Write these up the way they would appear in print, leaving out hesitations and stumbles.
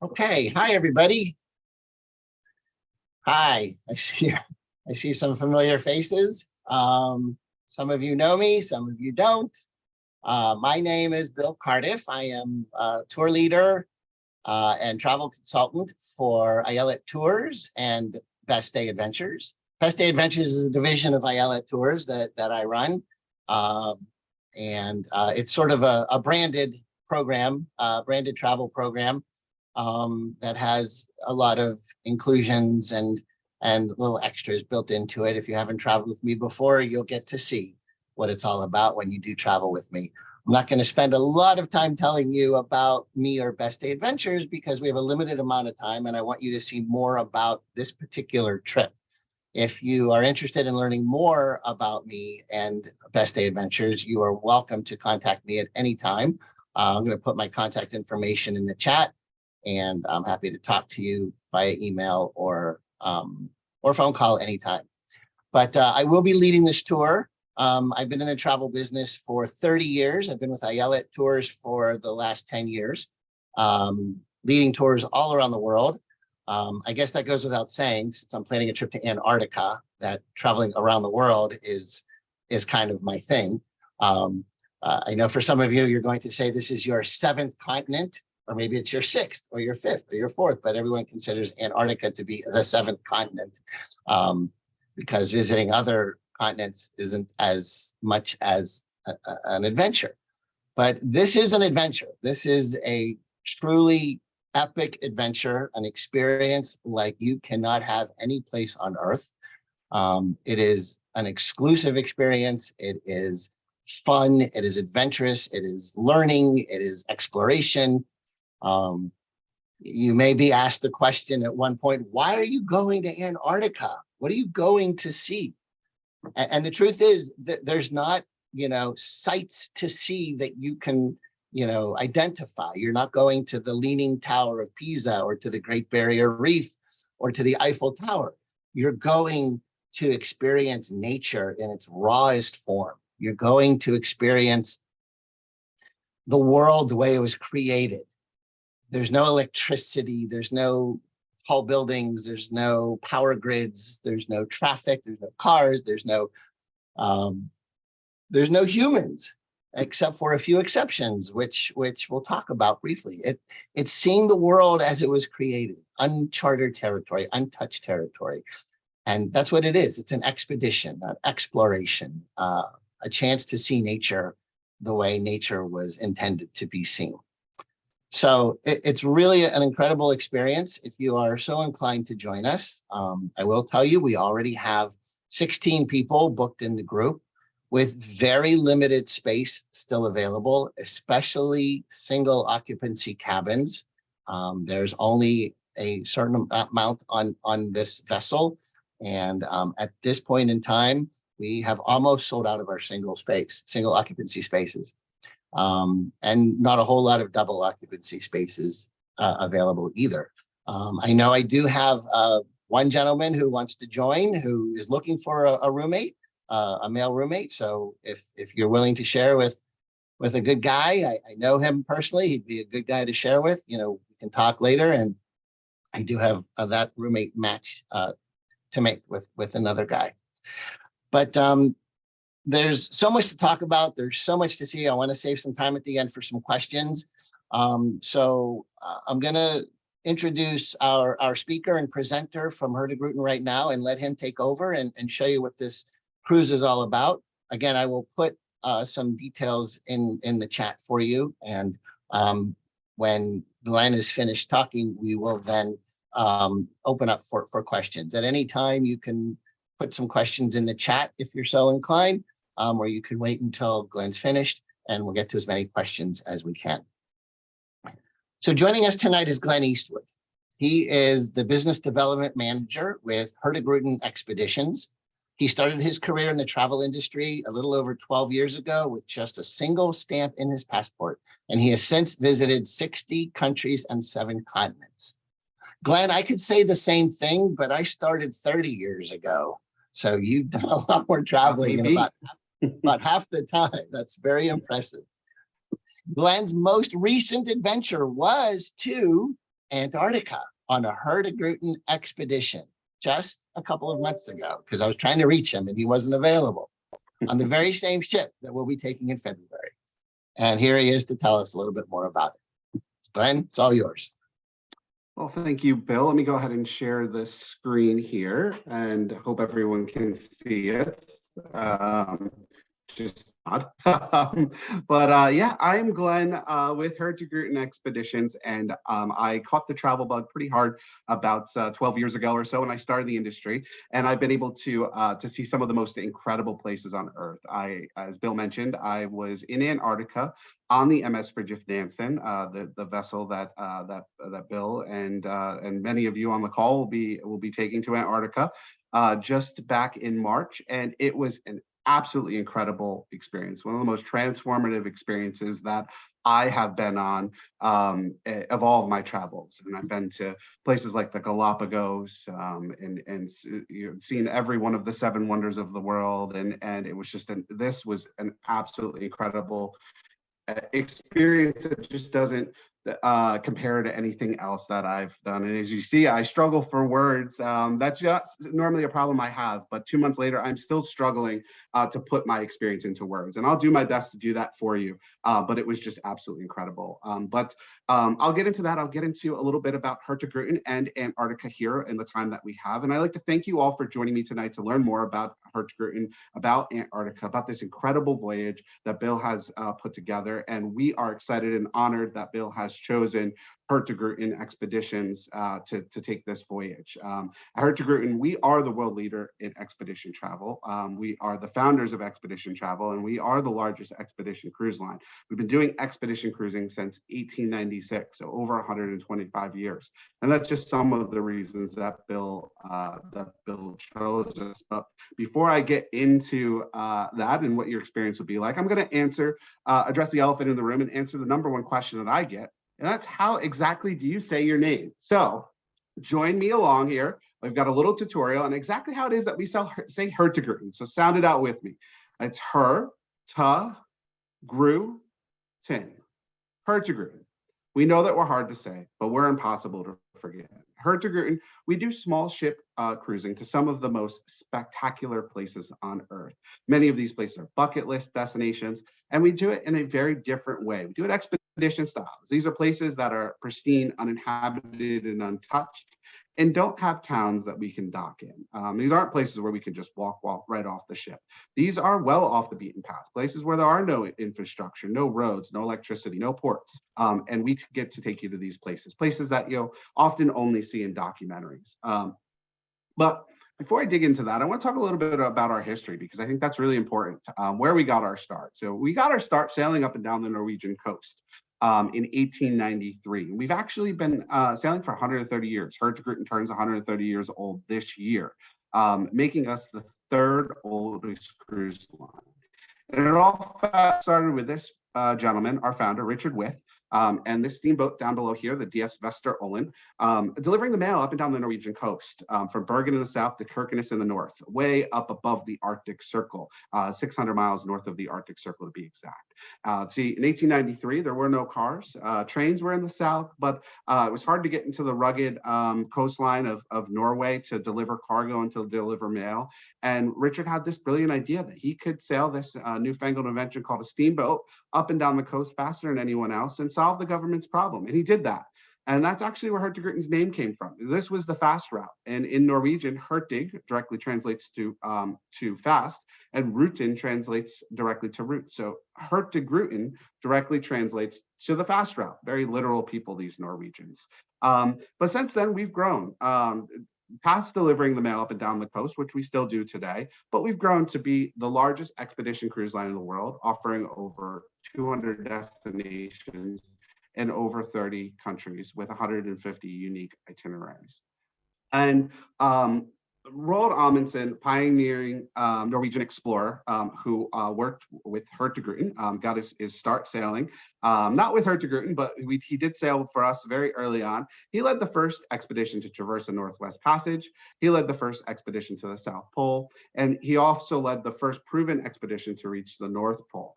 Okay, hi everybody. Hi, I see some familiar faces. Some of you know me, some of you don't. My name is Bill Cartiff. I am a tour leader and travel consultant for Ayelet Tours and Best Day Adventures. Best Day Adventures is a division of Ayelet Tours that I run. It's sort of a branded program, branded travel program that has a lot of inclusions and little extras built into it. If you haven't traveled with me before, you'll get to see what it's all about when you do travel with me. I'm not going to spend a lot of time telling you about me or Best Day Adventures because we have a limited amount of time and I want you to see more about this particular trip. If you are interested in learning more about me and Best Day Adventures, you are welcome to contact me at any time. I'm going to put my contact information in the chat, and I'm happy to talk to you via email or phone call anytime. But I will be leading this tour. I've been in the travel business for 30 years. I've been with Ayelet Tours for the last 10 years, leading tours all around the world. I guess that goes without saying, since I'm planning a trip to Antarctica, that traveling around the world is kind of my thing. I know for some of you, you're going to say this is your 7th continent, or maybe it's your 6th or your 5th or your 4th, but everyone considers Antarctica to be the 7th continent because visiting other continents isn't as much as an adventure. But this is an adventure. This is a truly epic adventure, an experience like you cannot have any place on earth. It is an exclusive experience. It is fun. It is adventurous. It is learning. It is exploration. You may be asked the question at one point, why are you going to Antarctica? What are you going to see? And the truth is that there's not, sights to see that you can, identify. You're not going to the Leaning Tower of Pisa or to the Great Barrier Reef or to the Eiffel Tower. You're going to experience nature in its rawest form. You're going to experience the world the way it was created. There's no electricity, there's no tall buildings, there's no power grids, there's no traffic, there's no cars, there's no humans, except for a few exceptions, which we'll talk about briefly. It's seeing the world as it was created, uncharted territory, untouched territory. And that's what it is. It's an expedition, an exploration, a chance to see nature the way nature was intended to be seen. So it's really an incredible experience if you are so inclined to join us. I will tell you, we already have 16 people booked in the group with very limited space still available, especially single occupancy cabins. There's only a certain amount on this vessel. And at this point in time, we have almost sold out of our single occupancy spaces. And not a whole lot of double occupancy spaces available either. I know I do have one gentleman who wants to join, who is looking for a roommate, a male roommate. So if you're willing to share with a good guy, I know him personally, he'd be a good guy to share with. We can talk later, and I do have that roommate match to make with another guy. But there's so much to talk about. There's so much to see. I want to save some time at the end for some questions. So I'm going to introduce our speaker and presenter from Hurtigruten right now and let him take over and show you what this cruise is all about. Again, I will put some details in the chat for you. And when Glenn is finished talking, we will then open up for questions. At any time, you can put some questions in the chat if you're so inclined, or you can wait until Glenn's finished and we'll get to as many questions as we can. So joining us tonight is Glenn Eastwood. He is the business development manager with Hurtigruten Expeditions. He started his career in the travel industry a little over 12 years ago with just a single stamp in his passport, and he has since visited 60 countries and 7 continents. Glenn, I could say the same thing, but I started 30 years ago. So you've done a lot more traveling in about half the time. That's very impressive. Glenn's most recent adventure was to Antarctica on a Hurtigruten expedition just a couple of months ago because I was trying to reach him and he wasn't available on the very same ship that we'll be taking in February. And here he is to tell us a little bit more about it. Glenn, it's all yours. Well, thank you, Bill. Let me go ahead and share the screen here and hope everyone can see it. Just odd. Yeah, I'm Glenn with Hurtigruten Expeditions, and I caught the travel bug pretty hard about 12 years ago or so when I started the industry, and I've been able to see some of the most incredible places on Earth. As Bill mentioned, I was in Antarctica on the MS Fridtjof Nansen, the vessel that Bill and many of you on the call will be taking to Antarctica just back in March, and it was an absolutely incredible experience, one of the most transformative experiences that I have been on of all of my travels. And I've been to places like the Galapagos and seen every one of the 7 wonders of the world, and it was just this was an absolutely incredible experience that just doesn't compare to anything else that I've done. And as you see, I struggle for words. That's just normally a problem I have, but 2 months later, I'm still struggling to put my experience into words. And I'll do my best to do that for you, but it was just absolutely incredible. I'll get into that. I'll get into a little bit about Hurtigruten and Antarctica here in the time that we have. And I'd like to thank you all for joining me tonight to learn more about Hurtigruten, about Antarctica, about this incredible voyage that Bill has put together. And we are excited and honored that Bill has chosen Hurtigruten Expeditions to take this voyage. At Hurtigruten, we are the world leader in expedition travel. We are the founders of expedition travel, and we are the largest expedition cruise line. We've been doing expedition cruising since 1896, so over 125 years. And that's just some of the reasons that Bill chose us. But before I get into that and what your experience will be like, I'm going to address the elephant in the room and answer the number one question that I get. And that's, how exactly do you say your name? So join me along here. We've got a little tutorial on exactly how it is that we say Hurtigruten. So sound it out with me. It's Hurtigruten. Hurtigruten. We know that we're hard to say, but we're impossible to forget. Hurtigruten, we do small ship cruising to some of the most spectacular places on Earth. Many of these places are bucket list destinations, and we do it in a very different way. We do it expedition styles. These are places that are pristine, uninhabited, and untouched, and don't have towns that we can dock in. These aren't places where we can just walk right off the ship. These are well off the beaten path, places where there are no infrastructure, no roads, no electricity, no ports. And we get to take you to these places that you'll often only see in documentaries. But before I dig into that, I want to talk a little bit about our history, because I think that's really important, where we got our start. So we got our start sailing up and down the Norwegian coast in 1893. We've actually been sailing for 130 years. Hurtigruten turns 130 years old this year, making us the 3rd oldest cruise line. And it all started with this gentleman, our founder, Richard With, and this steamboat down below here, the DS Vesterålen, delivering the mail up and down the Norwegian coast, from Bergen in the south to Kirkenes in the north, way up above the Arctic Circle, 600 miles north of the Arctic Circle to be exact. See, in 1893, there were no cars. Trains were in the south, but it was hard to get into the rugged coastline of Norway to deliver cargo and to deliver mail. And Richard had this brilliant idea that he could sail this newfangled invention called a steamboat up and down the coast faster than anyone else and solve the government's problem. And he did that. And that's actually where Hurtigruten's name came from. This was the fast route. And in Norwegian, Hurtig directly translates to fast, and Ruten translates directly to route. So Hurtigruten directly translates to the fast route. Very literal people, these Norwegians. But since then, we've grown. Past delivering the mail up and down the coast, which we still do today, but we've grown to be the largest expedition cruise line in the world, offering over 200 destinations in over 30 countries with 150 unique itineraries. And Roald Amundsen, pioneering Norwegian explorer who worked with Hurtigruten, got his start sailing, not with Hurtigruten, but he did sail for us very early on. He led the first expedition to traverse the Northwest Passage. He led the first expedition to the South Pole, and he also led the first proven expedition to reach the North Pole.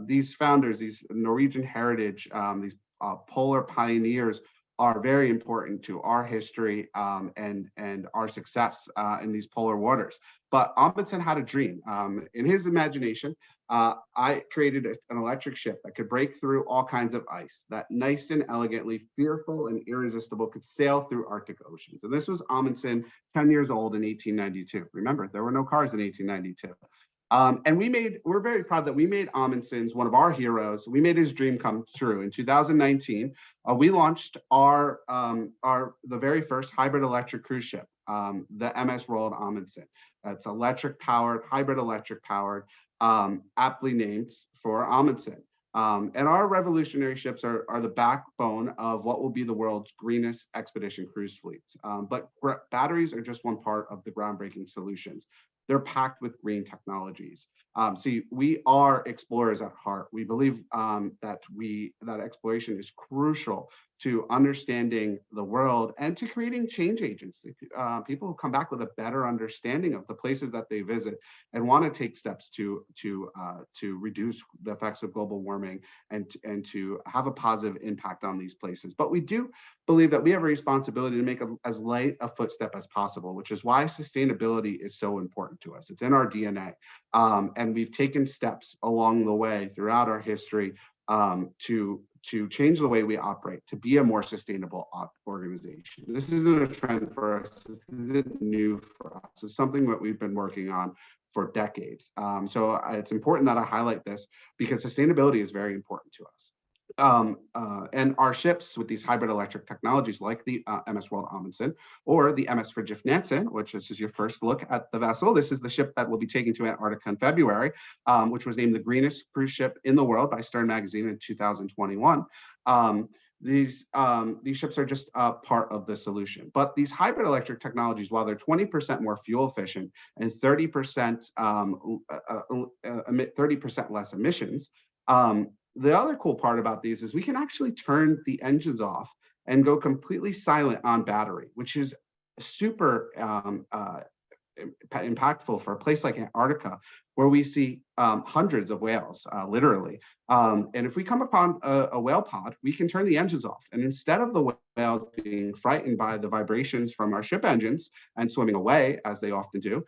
These founders, these Norwegian heritage, these polar pioneers are very important to our history and our success in these polar waters. But Amundsen had a dream. In his imagination, I created an electric ship that could break through all kinds of ice, that nice and elegantly, fearful and irresistible, could sail through Arctic oceans. And this was Amundsen, 10 years old in 1892. Remember, there were no cars in 1892. And we're very proud that we made Amundsen's one of our heroes. We made his dream come true. In 2019, we launched the very first hybrid electric cruise ship, the MS Roald Amundsen. It's electric powered, hybrid electric powered, aptly named for Amundsen. And our revolutionary ships are the backbone of what will be the world's greenest expedition cruise fleets. But batteries are just one part of the groundbreaking solutions. They're packed with green technologies. See, we are explorers at heart. We believe that exploration is crucial to understanding the world and to creating change agents. People who come back with a better understanding of the places that they visit and want to take steps to reduce the effects of global warming and to have a positive impact on these places. But we do believe that we have a responsibility to make as light a footstep as possible, which is why sustainability is so important to us. It's in our DNA. And we've taken steps along the way throughout our history to change the way we operate, to be a more sustainable organization. This isn't a trend for us. This isn't new for us. It's something that we've been working on for decades. So it's important that I highlight this because sustainability is very important to us. And our ships with these hybrid electric technologies like the MS Roald Amundsen or the MS Fridtjof Nansen, which is your first look at the vessel. This is the ship that we'll be taking to Antarctica in February, which was named the greenest cruise ship in the world by Stern Magazine in 2021. These ships are just part of the solution. But these hybrid electric technologies, while they're 20% more fuel efficient and 30% emit 30% less emissions, the other cool part about these is we can actually turn the engines off and go completely silent on battery, which is super impactful for a place like Antarctica, where we see hundreds of whales, literally. And if we come upon a whale pod, we can turn the engines off. And instead of the whales being frightened by the vibrations from our ship engines and swimming away, as they often do,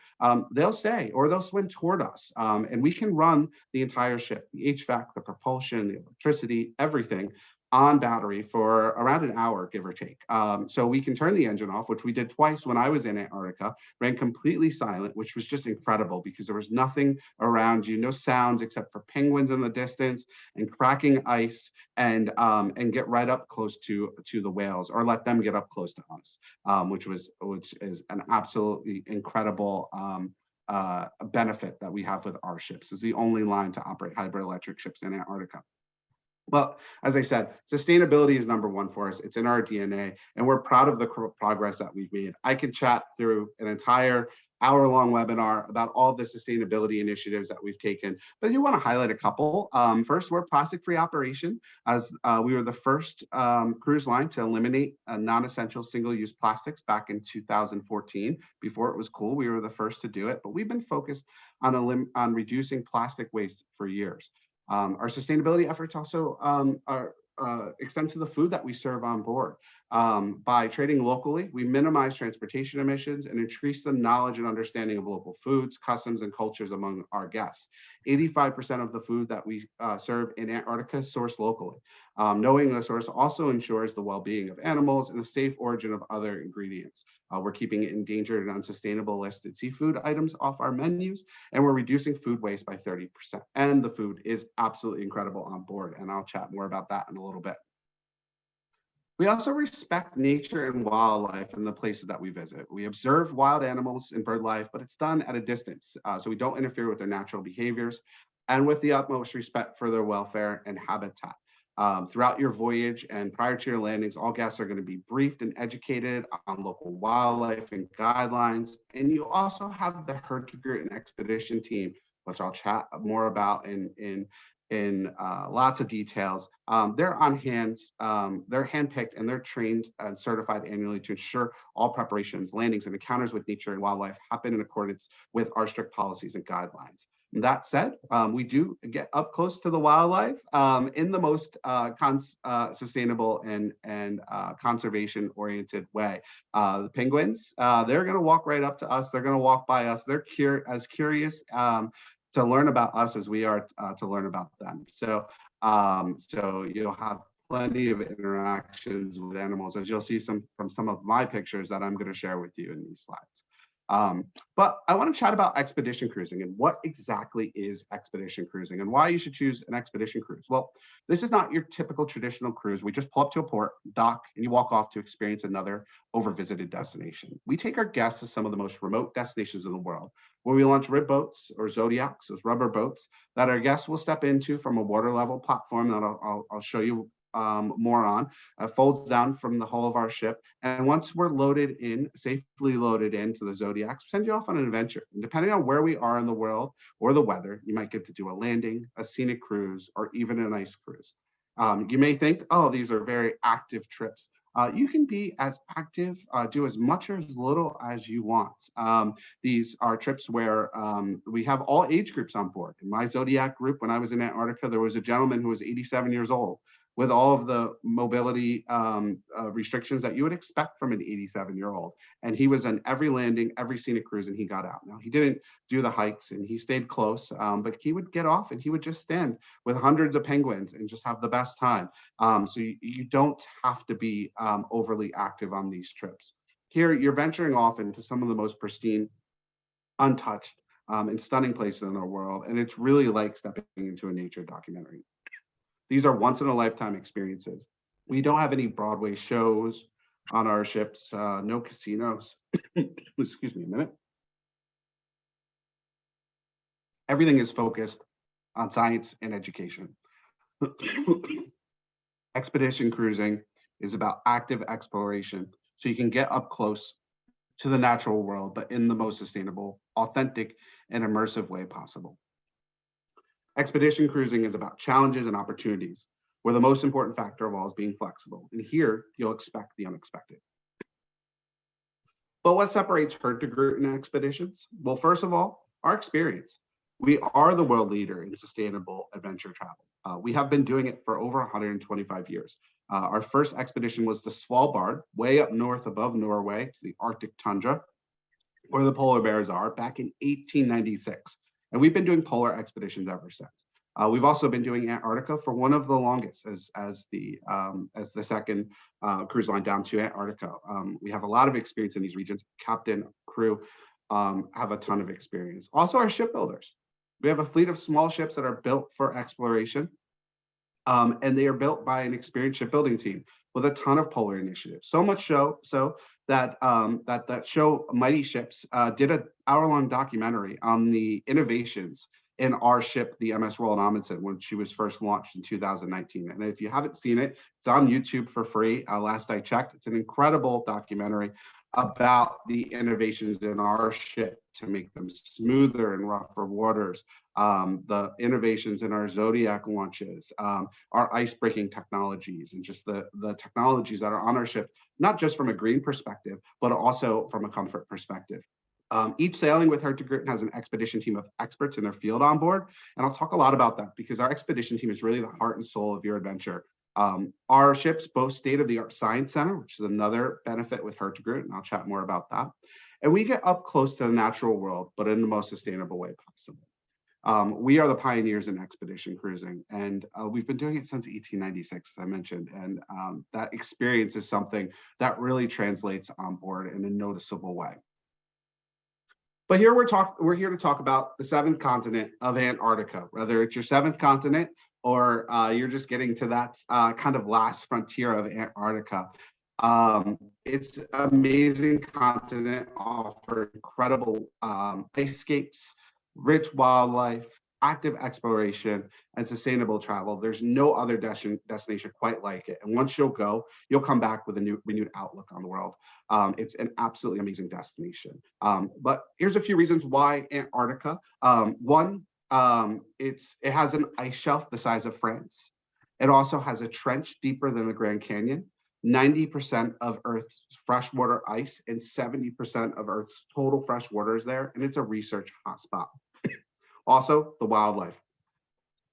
they'll stay or they'll swim toward us. And we can run the entire ship, the HVAC, the propulsion, the electricity, everything on battery for around an hour, give or take. So we can turn the engine off, which we did twice when I was in Antarctica, ran completely silent, which was just incredible because there was nothing around you, no sounds except for penguins in the distance and cracking ice, and get right up close to the whales or let them get up close to us, which is an absolutely incredible benefit that we have with our ships. It's the only line to operate hybrid electric ships in Antarctica. Well, as I said, sustainability is number one for us. It's in our DNA, and we're proud of the progress that we've made. I could chat through an entire hour-long webinar about all the sustainability initiatives that we've taken, but I do want to highlight a couple. First, we're a plastic-free operation, as we were the first cruise line to eliminate non-essential single-use plastics back in 2014. Before it was cool, we were the first to do it, but we've been focused on reducing plastic waste for years. Our sustainability efforts also extend to the food that we serve on board. By trading locally, we minimize transportation emissions and increase the knowledge and understanding of local foods, customs, and cultures among our guests. 85% of the food that we serve in Antarctica is sourced locally. Knowing the source also ensures the well-being of animals and the safe origin of other ingredients. We're keeping endangered and unsustainable listed seafood items off our menus, and we're reducing food waste by 30%. And the food is absolutely incredible on board, and I'll chat more about that in a little bit. We also respect nature and wildlife in the places that we visit. We observe wild animals and bird life, but it's done at a distance, so we don't interfere with their natural behaviors and with the utmost respect for their welfare and habitat. Throughout your voyage and prior to your landings, all guests are going to be briefed and educated on local wildlife and guidelines. And you also have the Hurtigruten expedition team, which I'll chat more about in lots of details. They're on hands, they're handpicked, and they're trained and certified annually to ensure all preparations, landings, and encounters with nature and wildlife happen in accordance with our strict policies and guidelines. That said, we do get up close to the wildlife in the most sustainable and conservation-oriented way. The penguins, they're going to walk right up to us. They're going to walk by us. They're as curious to learn about us as we are to learn about them. So you'll have plenty of interactions with animals, as you'll see from some of my pictures that I'm going to share with you in these slides. But I want to chat about expedition cruising and what exactly is expedition cruising and why you should choose an expedition cruise. Well, this is not your typical traditional cruise. We just pull up to a port, dock, and you walk off to experience another overvisited destination. We take our guests to some of the most remote destinations in the world, where we launch rib boats or zodiacs, those rubber boats that our guests will step into from a water level platform that I'll show you more on, folds down from the hull of our ship. And once we're safely loaded into the Zodiacs, send you off on an adventure. And depending on where we are in the world or the weather, you might get to do a landing, a scenic cruise, or even an ice cruise. You may think, oh, these are very active trips. You can be as active, do as much or as little as you want. These are trips where we have all age groups on board. In my Zodiac group, when I was in Antarctica, there was a gentleman who was 87 years old, with all of the mobility restrictions that you would expect from an 87-year-old. And he was on every landing, every scenic cruise, and he got out. Now, he didn't do the hikes and he stayed close, but he would get off and he would just stand with hundreds of penguins and just have the best time. So you don't have to be overly active on these trips. Here, you're venturing off into some of the most pristine, untouched, and stunning places in the world. And it's really like stepping into a nature documentary. These are once-in-a-lifetime experiences. We don't have any Broadway shows on our ships, no casinos. Excuse me a minute. Everything is focused on science and education. Expedition cruising is about active exploration, so you can get up close to the natural world, but in the most sustainable, authentic, and immersive way possible. Expedition cruising is about challenges and opportunities, where the most important factor of all is being flexible. And here, you'll expect the unexpected. But what separates Hurtigruten expeditions? Well, first of all, our experience. We are the world leader in sustainable adventure travel. We have been doing it for over 125 years. Our first expedition was to Svalbard, way up north above Norway, to the Arctic tundra, where the polar bears are, back in 1896. And we've been doing polar expeditions ever since. We've also been doing Antarctica for one of the longest, as the second cruise line down to Antarctica. We have a lot of experience in these regions. Captain, crew have a ton of experience. Also, our shipbuilders. We have a fleet of small ships that are built for exploration, and they are built by an experienced shipbuilding team with a ton of polar initiatives. So much so that that show Mighty Ships did an hour-long documentary on the innovations in our ship, the MS Roald Amundsen, when she was first launched in 2019. And if you haven't seen it, it's on YouTube for free. Last I checked, it's an incredible documentary about the innovations in our ship to make them smoother in rougher waters, the innovations in our Zodiac launches, our ice-breaking technologies, and just the technologies that are on our ship, not just from a green perspective, but also from a comfort perspective. Each sailing with Hurtigruten has an expedition team of experts in their field on board, and I'll talk a lot about that because our expedition team is really the heart and soul of your adventure. Our ships boast state-of-the-art science center, which is another benefit with Hurtigruten, and I'll chat more about that. And we get up close to the natural world, but in the most sustainable way possible. We are the pioneers in expedition cruising, and we've been doing it since 1896, as I mentioned, and that experience is something that really translates on board in a noticeable way. But here we're here to talk about the seventh continent of Antarctica, whether it's your seventh continent or you're just getting to that kind of last frontier of Antarctica. It's an amazing continent, offers incredible landscapes, rich wildlife, active exploration, and sustainable travel. There's no other destination quite like it. And once you'll go, you'll come back with a renewed outlook on the world. It's an absolutely amazing destination. But here's a few reasons why Antarctica. One, it has an ice shelf the size of France. It also has a trench deeper than the Grand Canyon, 90% of Earth's freshwater ice, and 70% of Earth's total fresh water is there, and it's a research hotspot. Also, the wildlife.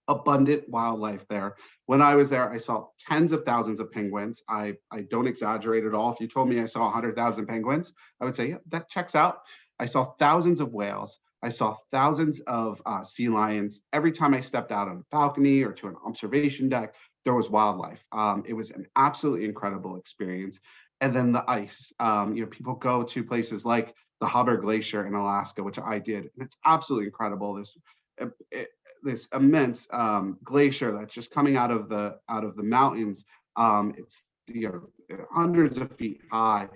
Abundant wildlife there. When I was there, I saw tens of thousands of penguins. I don't exaggerate at all. If you told me I saw 100,000 penguins, I would say, yeah, that checks out. I saw thousands of whales. I saw thousands of sea lions. Every time I stepped out on a balcony or to an observation deck, there was wildlife. It was an absolutely incredible experience. And then the ice. People go to places like the Hubbard Glacier in Alaska, which I did, and it's absolutely incredible. This immense glacier that's just coming out of the mountains. It's hundreds of feet high,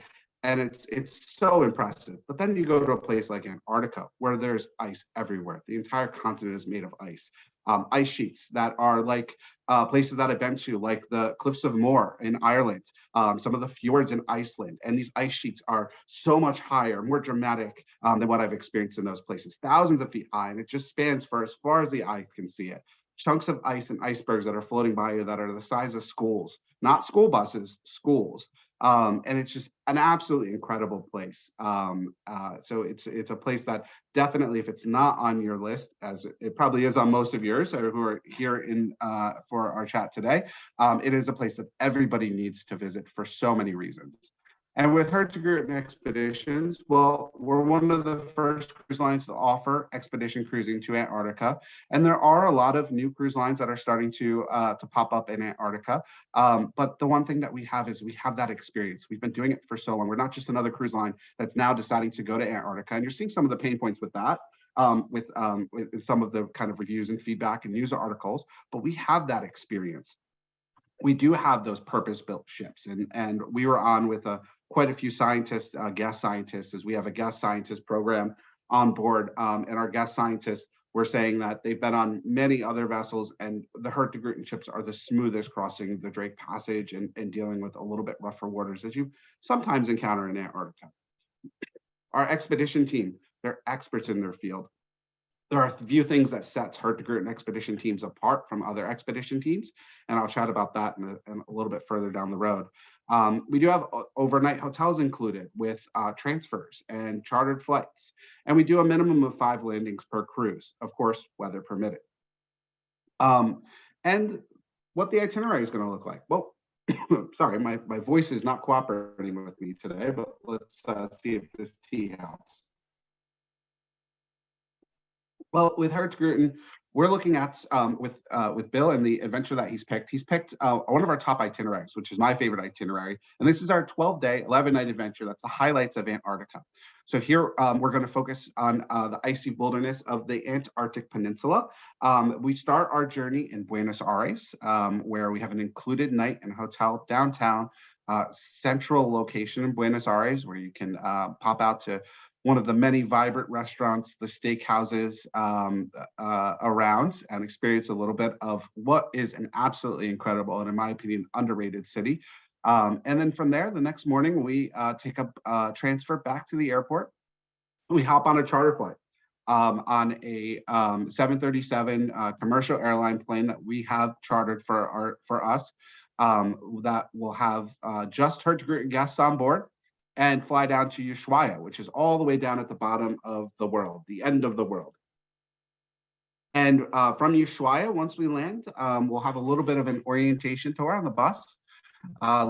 and it's so impressive. But then you go to a place like Antarctica, where there's ice everywhere. The entire continent is made of ice. Ice sheets that are like places that I've been to, like the Cliffs of Moher in Ireland, some of the fjords in Iceland. And these ice sheets are so much higher, more dramatic than what I've experienced in those places, thousands of feet high. And it just spans for as far as the eye can see it. Chunks of ice and icebergs that are floating by you that are the size of schools, not school buses, schools. And it's just an absolutely incredible place. So it's a place that definitely, if it's not on your list, as it probably is on most of yours who are here in for our chat today, it is a place that everybody needs to visit for so many reasons. And with Hurtigruten Expeditions, well, we're one of the first cruise lines to offer expedition cruising to Antarctica. And there are a lot of new cruise lines that are starting to pop up in Antarctica. But the one thing that we have is we have that experience. We've been doing it for so long. We're not just another cruise line that's now deciding to go to Antarctica. And you're seeing some of the pain points with that. With some of the kind of reviews and feedback and news articles, but we have that experience. We do have those purpose-built ships, and we were on with quite a few scientists, guest scientists, as we have a guest scientist program on board, and our guest scientists were saying that they've been on many other vessels, and the Hurtigruten ships are the smoothest crossing the Drake Passage and dealing with a little bit rougher waters as you sometimes encounter in Antarctica. Our expedition team, they're experts in their field. There are a few things that sets Hurtigruten expedition teams apart from other expedition teams, and I'll chat about that in a little bit further down the road. We do have overnight hotels included with transfers and chartered flights, and we do a minimum of 5 landings per cruise, of course, weather permitting. And what the itinerary is going to look like. Well, sorry, my voice is not cooperating with me today, but let's see if this tea helps. Well, with Hurtigruten, we're looking at with Bill and the adventure that he's picked. He's picked one of our top itineraries, which is my favorite itinerary, and this is our 12-day, 11-night adventure. That's the highlights of Antarctica. So here we're going to focus on the icy wilderness of the Antarctic Peninsula. We start our journey in Buenos Aires, where we have an included night and hotel downtown, central location in Buenos Aires, where you can pop out to one of the many vibrant restaurants, the steak houses around, and experience a little bit of what is an absolutely incredible and, in my opinion, underrated city. And then from there, the next morning, we take a transfer back to the airport. We hop on a charter flight on a 737 commercial airline plane that we have chartered for us that will have just Hurtigruten guests on board, and fly down to Ushuaia, which is all the way down at the bottom of the world, the end of the world. And from Ushuaia, once we land, we'll have a little bit of an orientation tour on the bus,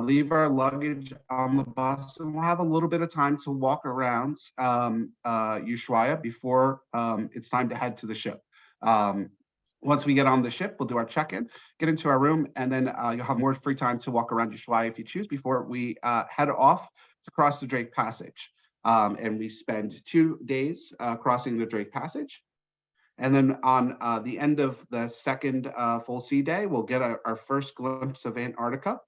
leave our luggage on the bus, and we'll have a little bit of time to walk around Ushuaia before it's time to head to the ship. Once we get on the ship, we'll do our check-in, get into our room, and then you'll have more free time to walk around Ushuaia if you choose before we head off to cross the Drake Passage. And we spend 2 days crossing the Drake Passage. And then on the end of the second full sea day, we'll get our first glimpse of Antarctica.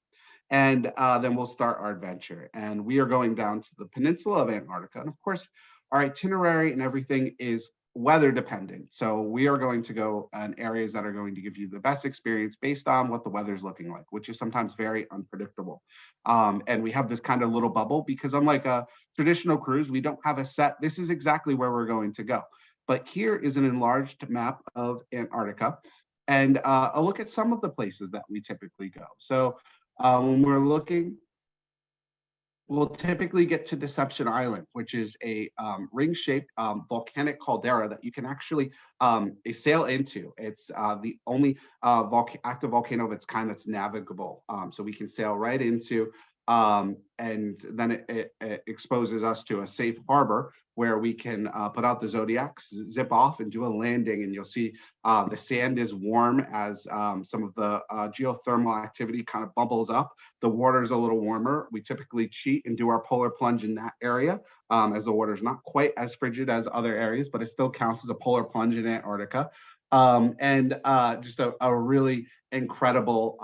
And then we'll start our adventure. And we are going down to the peninsula of Antarctica. And of course, our itinerary and everything is weather dependent. So we are going to go in areas that are going to give you the best experience based on what the weather's looking like, which is sometimes very unpredictable. And we have this kind of little bubble because unlike a traditional cruise, we don't have a set, this is exactly where we're going to go. But here is an enlarged map of Antarctica and a look at some of the places that we typically go. So when we're looking we'll typically get to Deception Island, which is a ring-shaped volcanic caldera that you can actually sail into. It's the only active volcano of its kind that's navigable. So we can sail right into, and then it exposes us to a safe harbor where we can put out the Zodiacs, zip off, and do a landing. And you'll see the sand is warm as some of the geothermal activity kind of bubbles up. The water is a little warmer. We typically cheat and do our polar plunge in that area, as the water is not quite as frigid as other areas, but it still counts as a polar plunge in Antarctica. And just a really incredible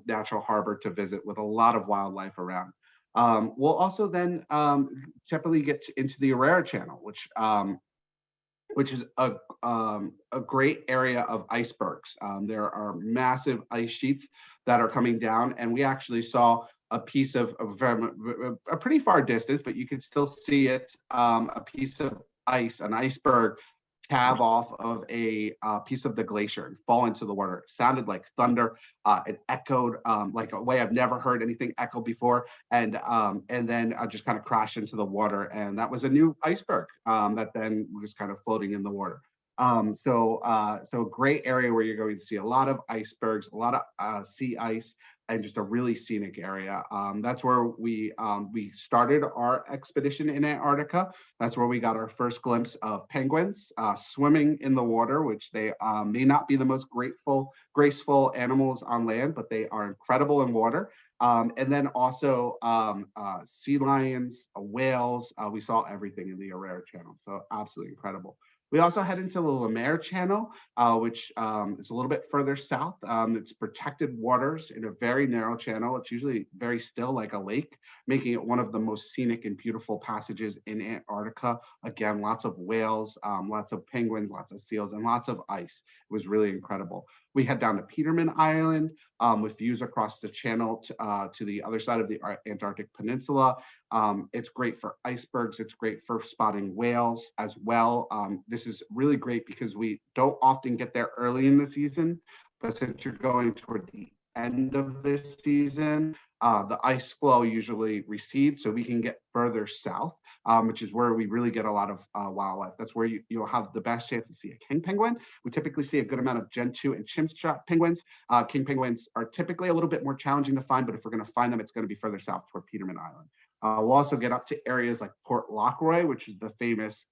natural harbor to visit with a lot of wildlife around. We'll also then typically get into the Aurora Channel, which is a great area of icebergs. There are massive ice sheets that are coming down, and we actually saw a piece of a pretty far distance, but you can still see it, a piece of ice, an iceberg calve off of a piece of the glacier and fall into the water. It sounded like thunder. It echoed like a way I've never heard anything echo before, and then just kind of crashed into the water. And that was a new iceberg that then was kind of floating in the water. So great area where you're going to see a lot of icebergs, a lot of sea ice, and just a really scenic area. That's where we started our expedition in Antarctica. That's where we got our first glimpse of penguins swimming in the water, which they may not be the most graceful animals on land, but they are incredible in water. And then also sea lions, whales. We saw everything in the Aurora Channel, so absolutely incredible. We also head into the Lemaire Channel, which is a little bit further south. It's protected waters in a very narrow channel. It's usually very still, like a lake, making it one of the most scenic and beautiful passages in Antarctica. Again, lots of whales, lots of penguins, lots of seals, and lots of ice. It was really incredible. We head down to Peterman Island with views across the channel to the other side of the Antarctic Peninsula. It's great for icebergs. It's great for spotting whales as well. This is really great because we don't often get there early in the season, but since you're going toward the end of this season, the ice flow usually recedes, so we can get further south, which is where we really get a lot of wildlife. That's where you'll have the best chance to see a king penguin. We typically see a good amount of Gen 2 and chimp penguins. King penguins are typically a little bit more challenging to find, but if we're going to find them, it's going to be further south toward Peterman Island. We'll also get up to areas like Port Lockroy, which is the famous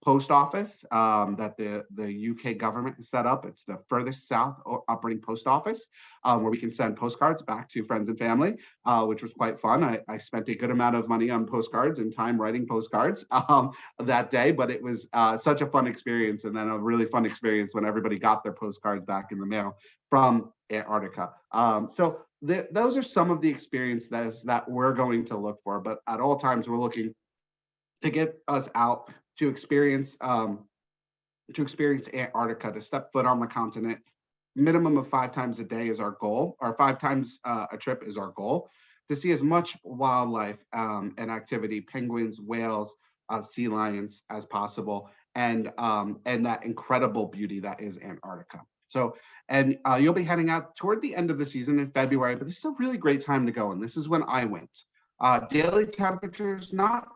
post office that the UK government has set up. It's the furthest south operating post office where we can send postcards back to friends and family, which was quite fun. I spent a good amount of money on postcards and time writing postcards that day, but it was such a fun experience, and then a really fun experience when everybody got their postcards back in the mail from Antarctica. Those are some of the experiences that we're going to look for, but at all times we're looking to get us out to experience Antarctica, to step foot on the continent. Minimum of 5 times a day is our goal, or 5 times a trip is our goal, to see as much wildlife and activity, penguins, whales, sea lions as possible, and that incredible beauty that is Antarctica. So, and you'll be heading out toward the end of the season in February, but this is a really great time to go, and this is when I went. Daily temperatures not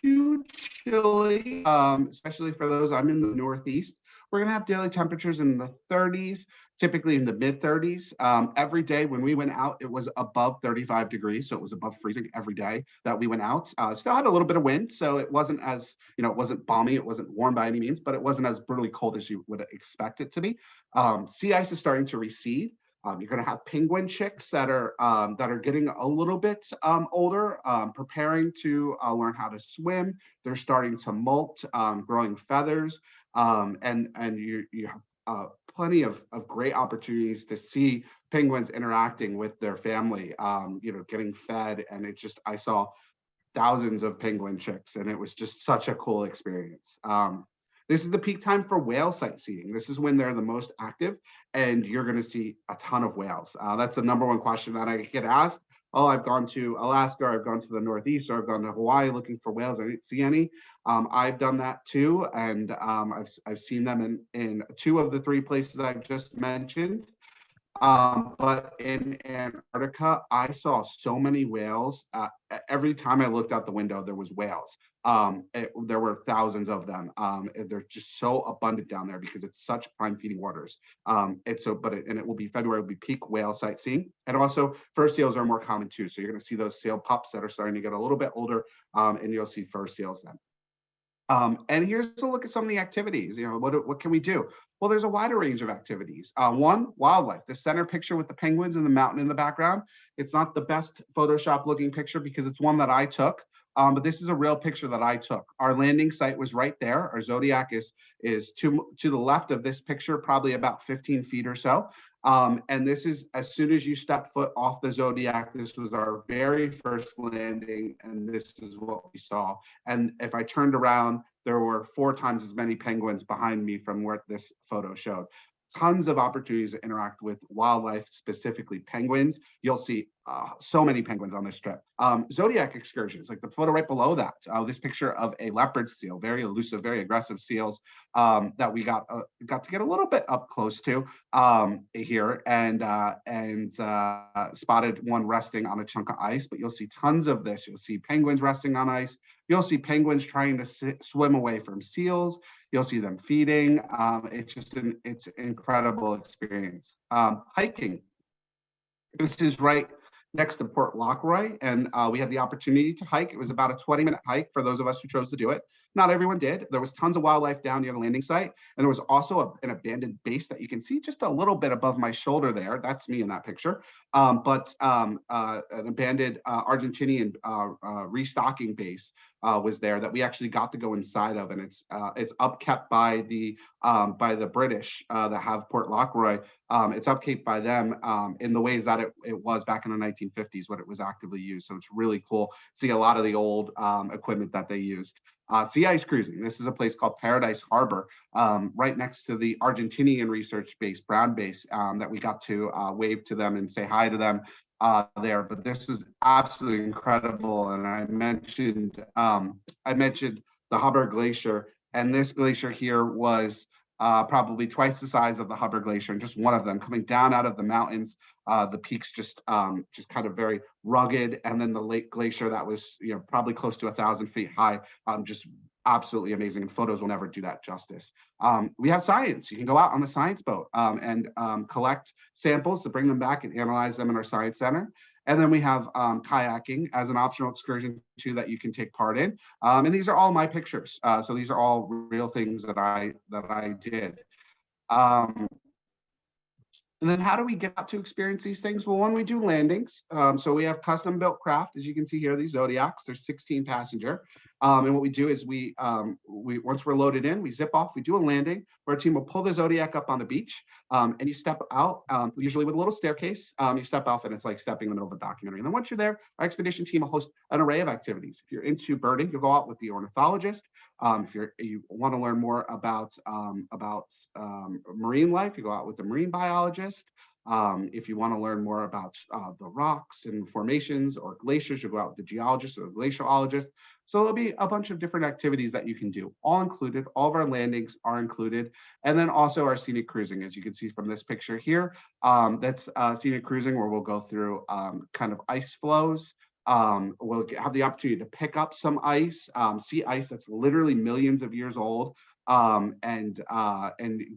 too chilly, especially for those. I'm in the Northeast. We're going to have daily temperatures in the 30s, typically in the mid 30s. Every day when we went out, it was above 35 degrees. So it was above freezing every day that we went out. Still had a little bit of wind. So it wasn't as, it wasn't balmy. It wasn't warm by any means, but it wasn't as brutally cold as you would expect it to be. Sea ice is starting to recede. You're going to have penguin chicks that are getting a little bit older, preparing to learn how to swim. They're starting to molt, growing feathers, and you have plenty of great opportunities to see penguins interacting with their family, getting fed, and I saw thousands of penguin chicks, and it was just such a cool experience. This is the peak time for whale sightseeing. This is when they're the most active, and you're going to see a ton of whales. That's the number one question that I get asked. Oh, I've gone to Alaska, or I've gone to the Northeast, or I've gone to Hawaii looking for whales. I didn't see any. I've done that too, and I've seen them in 2 of the 3 places I've just mentioned. But in Antarctica, I saw so many whales. Every time I looked out the window, there was whales. There were thousands of them. They're just so abundant down there because it's such prime feeding waters. And it will be February, will be peak whale sightseeing. And also fur seals are more common too. So you're going to see those seal pups that are starting to get a little bit older, and you'll see fur seals then. And here's a look at some of the activities. What can we do? Well, there's a wider range of activities. One, wildlife. The center picture with the penguins and the mountain in the background. It's not the best Photoshop looking picture because it's one that I took. But this is a real picture that I took. Our landing site was right there. Our Zodiac is to the left of this picture, probably about 15 feet or so. And this is as soon as you step foot off the Zodiac, this was our very first landing, and this is what we saw. And if I turned around, there were 4 times as many penguins behind me from where this photo showed. Tons of opportunities to interact with wildlife, specifically penguins. You'll see so many penguins on this trip. Zodiac excursions, like the photo right below that, this picture of a leopard seal, very elusive, very aggressive seals that we got to get a little bit up close to here, and spotted one resting on a chunk of ice. But you'll see tons of this. You'll see penguins resting on ice. You'll see penguins trying to swim away from seals. You'll see them feeding. It's an incredible experience. Hiking. This is right next to Port Lockroy, and we had the opportunity to hike. It was about a 20-minute hike for those of us who chose to do it. Not everyone did. There was tons of wildlife down near the landing site, and there was also an abandoned base that you can see just a little bit above my shoulder there. That's me in that picture. But an abandoned Argentinian restocking base was there that we actually got to go inside of, and it's upkept by the British that have Port Lockroy. It's upkept by them in the ways that it was back in the 1950s when it was actively used. So it's really cool. See a lot of the old equipment that they used. Sea ice cruising. This is a place called Paradise Harbor, right next to the Argentinian research base, Brown Base, that we got to wave to them and say hi to them there. But this is absolutely incredible. And I mentioned the Hubbard Glacier, and this glacier here was probably twice the size of the Hubbard Glacier, and just one of them coming down out of the mountains. The peaks just kind of very rugged, and then the Lake Glacier that was probably close to 1,000 feet high, just absolutely amazing. And photos will never do that justice. We have science. You can go out on the science boat and collect samples to bring them back and analyze them in our science center. And then we have kayaking as an optional excursion too that you can take part in. And these are all my pictures. So these are all real things that I did. And then how do we get out to experience these things? Well, when we do landings, so we have custom built craft, as you can see here, these Zodiacs, they're 16 passenger. And what we do is we once we're loaded in, we zip off, we do a landing where our team will pull the Zodiac up on the beach, and you step out, usually with a little staircase. You step off and it's like stepping in the middle of a documentary. And then once you're there, our expedition team will host an array of activities. If you're into birding, you'll go out with the ornithologist. If you want to learn more about marine life, you go out with the marine biologist. If you want to learn more about the rocks and formations or glaciers, you go out with the geologist or the glaciologist. So there'll be a bunch of different activities that you can do, all included. All of our landings are included. And then also our scenic cruising, as you can see from this picture here. That's scenic cruising, where we'll go through kind of ice flows. We'll have the opportunity to pick up some ice, sea ice that's literally millions of years old, and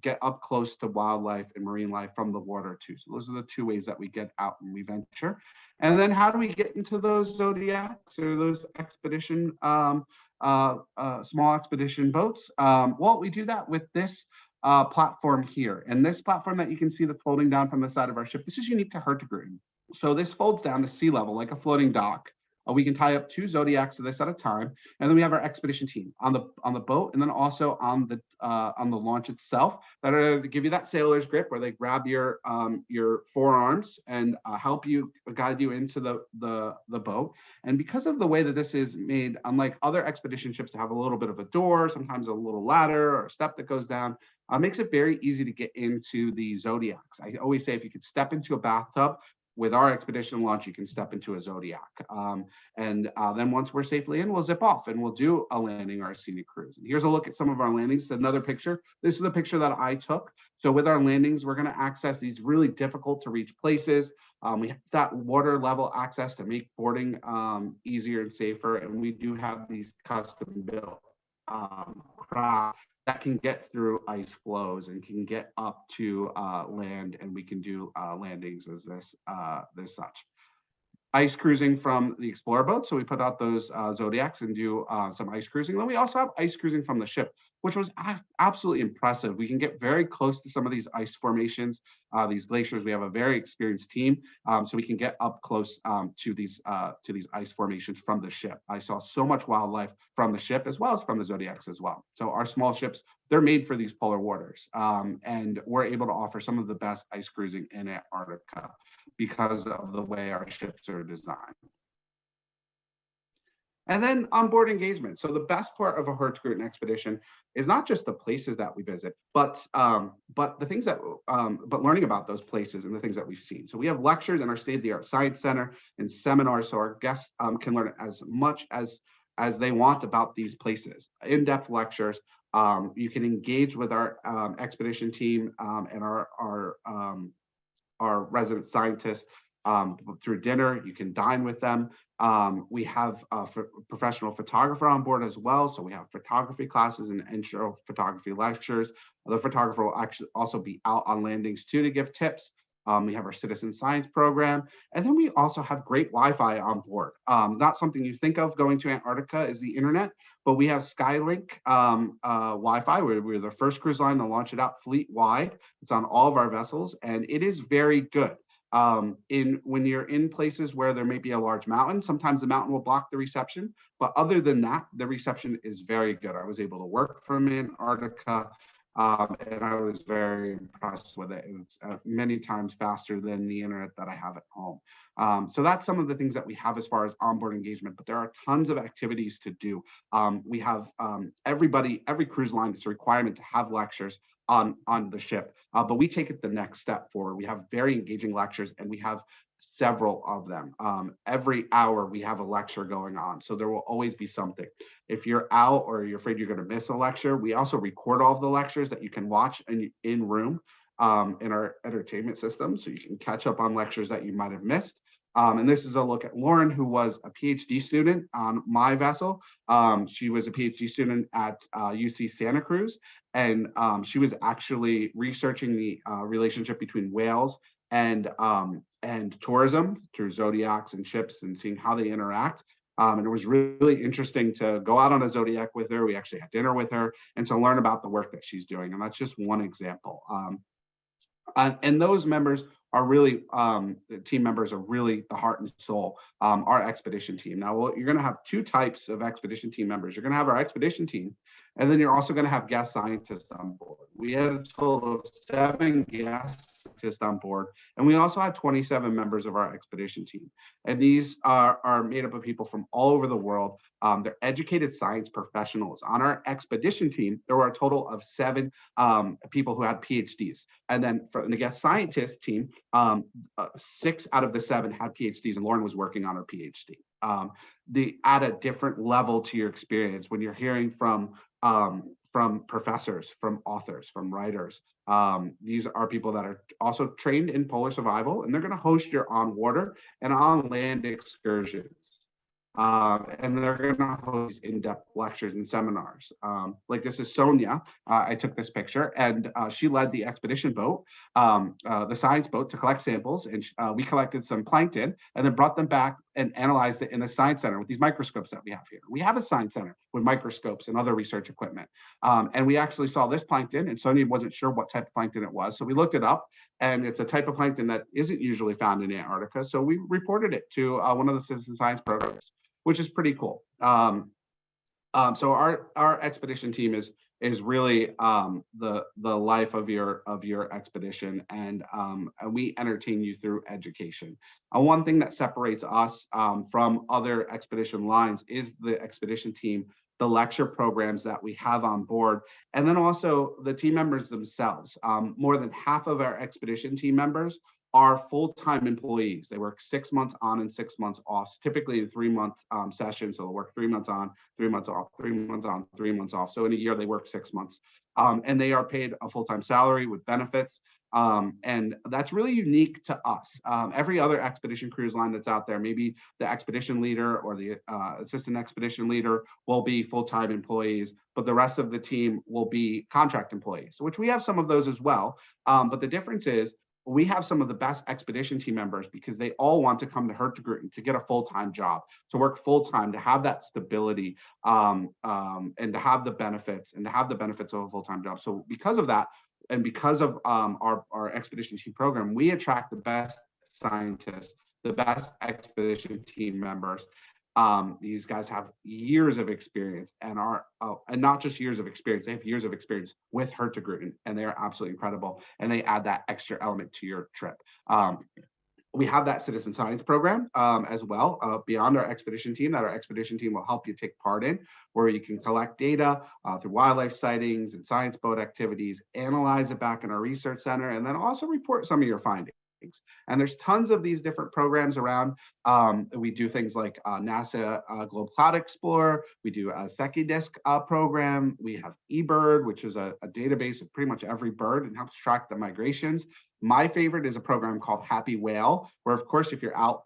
get up close to wildlife and marine life from the water too. So those are the 2 ways that we get out and we venture. And then how do we get into those Zodiacs or those expedition, small expedition boats? Well, we do that with this platform here. And this platform that you can see that's folding down from the side of our ship, this is unique to Hurtigruten. So this folds down to sea level like a floating dock. We can tie up 2 Zodiacs of this at a time, and then we have our expedition team on the boat, and then also on the launch itself that are to give you that sailor's grip, where they grab your forearms and help you guide you into the boat. And because of the way that this is made, unlike other expedition ships that have a little bit of a door, sometimes a little ladder or a step that goes down, makes it very easy to get into the Zodiacs. I always say if you could step into a bathtub, with our expedition launch, you can step into a Zodiac. And then once we're safely in, we'll zip off and we'll do a landing or a scenic cruise. And here's a look at some of our landings. Another picture. This is a picture that I took So with our landings, we're going to access these really difficult to reach places. We have that water level access to make boarding easier and safer. And we do have these custom built craft that can get through ice flows and can get up to land, and we can do landings as this such. Ice cruising from the Explorer boat. So we put out those Zodiacs and do some ice cruising. Then we also have ice cruising from the ship, which was absolutely impressive. We can get very close to some of these ice formations, these glaciers. We have a very experienced team, so we can get up close to these ice formations from the ship. I saw so much wildlife from the ship as well as from the Zodiacs as well. So our small ships, they're made for these polar waters, and we're able to offer some of the best ice cruising in Antarctica because of the way our ships are designed. And then onboard engagement. So the best part of a Hurtigruten expedition is not just the places that we visit, but the things that, but learning about those places and the things that we've seen. So we have lectures in our state-of-the-art science center and seminars, so our guests can learn as much as they want about these places. In-depth lectures. You can engage with our expedition team and our resident scientists through dinner. You can dine with them. We have a professional photographer on board as well. So we have photography classes and intro photography lectures. The photographer will actually also be out on landings too to give tips. We have our citizen science program. And then we also have great Wi-Fi on board. Not something you think of going to Antarctica is the internet, but we have Skylink Wi-Fi. We're the first cruise line to launch it out fleet-wide. It's on all of our vessels, and it is very good. When you're in places where there may be a large mountain, sometimes the mountain will block the reception, but other than that, the reception is very good. I was able to work from Antarctica, and I was very impressed with it. It's many times faster than the internet that I have at home. So that's some of the things that we have as far as onboard engagement, but there are tons of activities to do. We have every cruise line, it's a requirement to have lectures on the ship, but we take it the next step forward. We have very engaging lectures, and we have several of them. Every hour we have a lecture going on, so there will always be something. If you're out or you're afraid you're going to miss a lecture, we also record all of the lectures that you can watch in room in our entertainment system, so you can catch up on lectures that you might have missed. And this is a look at Lauren, who was a PhD student on my vessel. She was a PhD student at UC Santa Cruz, and she was actually researching the relationship between whales and tourism through Zodiacs and ships and seeing how they interact. And it was really interesting to go out on a Zodiac with her. We actually had dinner with her and to learn about the work that she's doing. And that's just one example. And those members are really, the team members are really the heart and soul, our expedition team. Now, you're going to have two types of expedition team members. You're going to have our expedition team, and then you're also going to have guest scientists on board. We had a total of 7 guest scientists on board, and we also had 27 members of our expedition team. And these are made up of people from all over the world. They're educated science professionals. On our expedition team, there were a total of 7 people who had PhDs. And then for the guest scientist team, 6 out of the 7 had PhDs, and Lauren was working on her PhD. They add a different level to your experience when you're hearing from professors, from authors, from writers. These are people that are also trained in polar survival, and they're going to host your on water and on land excursions. And they're going to host in-depth lectures and seminars. Like this is Sonia. I took this picture, and she led the expedition boat, the science boat, to collect samples. And we collected some plankton and then brought them back and analyzed it in the science center with these microscopes that we have here. We have a science center with microscopes and other research equipment. And we actually saw this plankton, and Sonia wasn't sure what type of plankton it was. So we looked it up, and it's a type of plankton that isn't usually found in Antarctica. So we reported it to one of the citizen science programs, which is pretty cool. So our expedition team is really the life of your expedition, and we entertain you through education. One thing that separates us from other expedition lines is the expedition team, the lecture programs that we have on board, and then also the team members themselves. More than half of our expedition team members are full-time employees. They work 6 months on and 6 months off, typically in 3-month sessions. So they'll work 3 months on, 3 months off, 3 months on, 3 months off. So in a year, they work 6 months. And they are paid a full-time salary with benefits. And that's really unique to us. Every other expedition cruise line that's out there, maybe the expedition leader or the assistant expedition leader will be full-time employees, but the rest of the team will be contract employees, which we have some of those as well. But the difference is we have some of the best expedition team members because they all want to come to Hurtigruten to get a full-time job, to work full-time, to have that stability, and to have the benefits of a full-time job. So because of that, and because of our expedition team program, we attract the best scientists, the best expedition team members. These guys have years of experience and and not just years of experience, they have years of experience with Hurtigruten, and they are absolutely incredible. And they add that extra element to your trip. We have that citizen science program as well, beyond our expedition team, that our expedition team will help you take part in, where you can collect data through wildlife sightings and science boat activities, analyze it back in our research center, and then also report some of your findings. And there's tons of these different programs around. We do things like NASA Globe Cloud Explorer. We do a SekiDisc program. We have eBird, which is a database of pretty much every bird and helps track the migrations. My favorite is a program called Happy Whale, where, of course, if you're out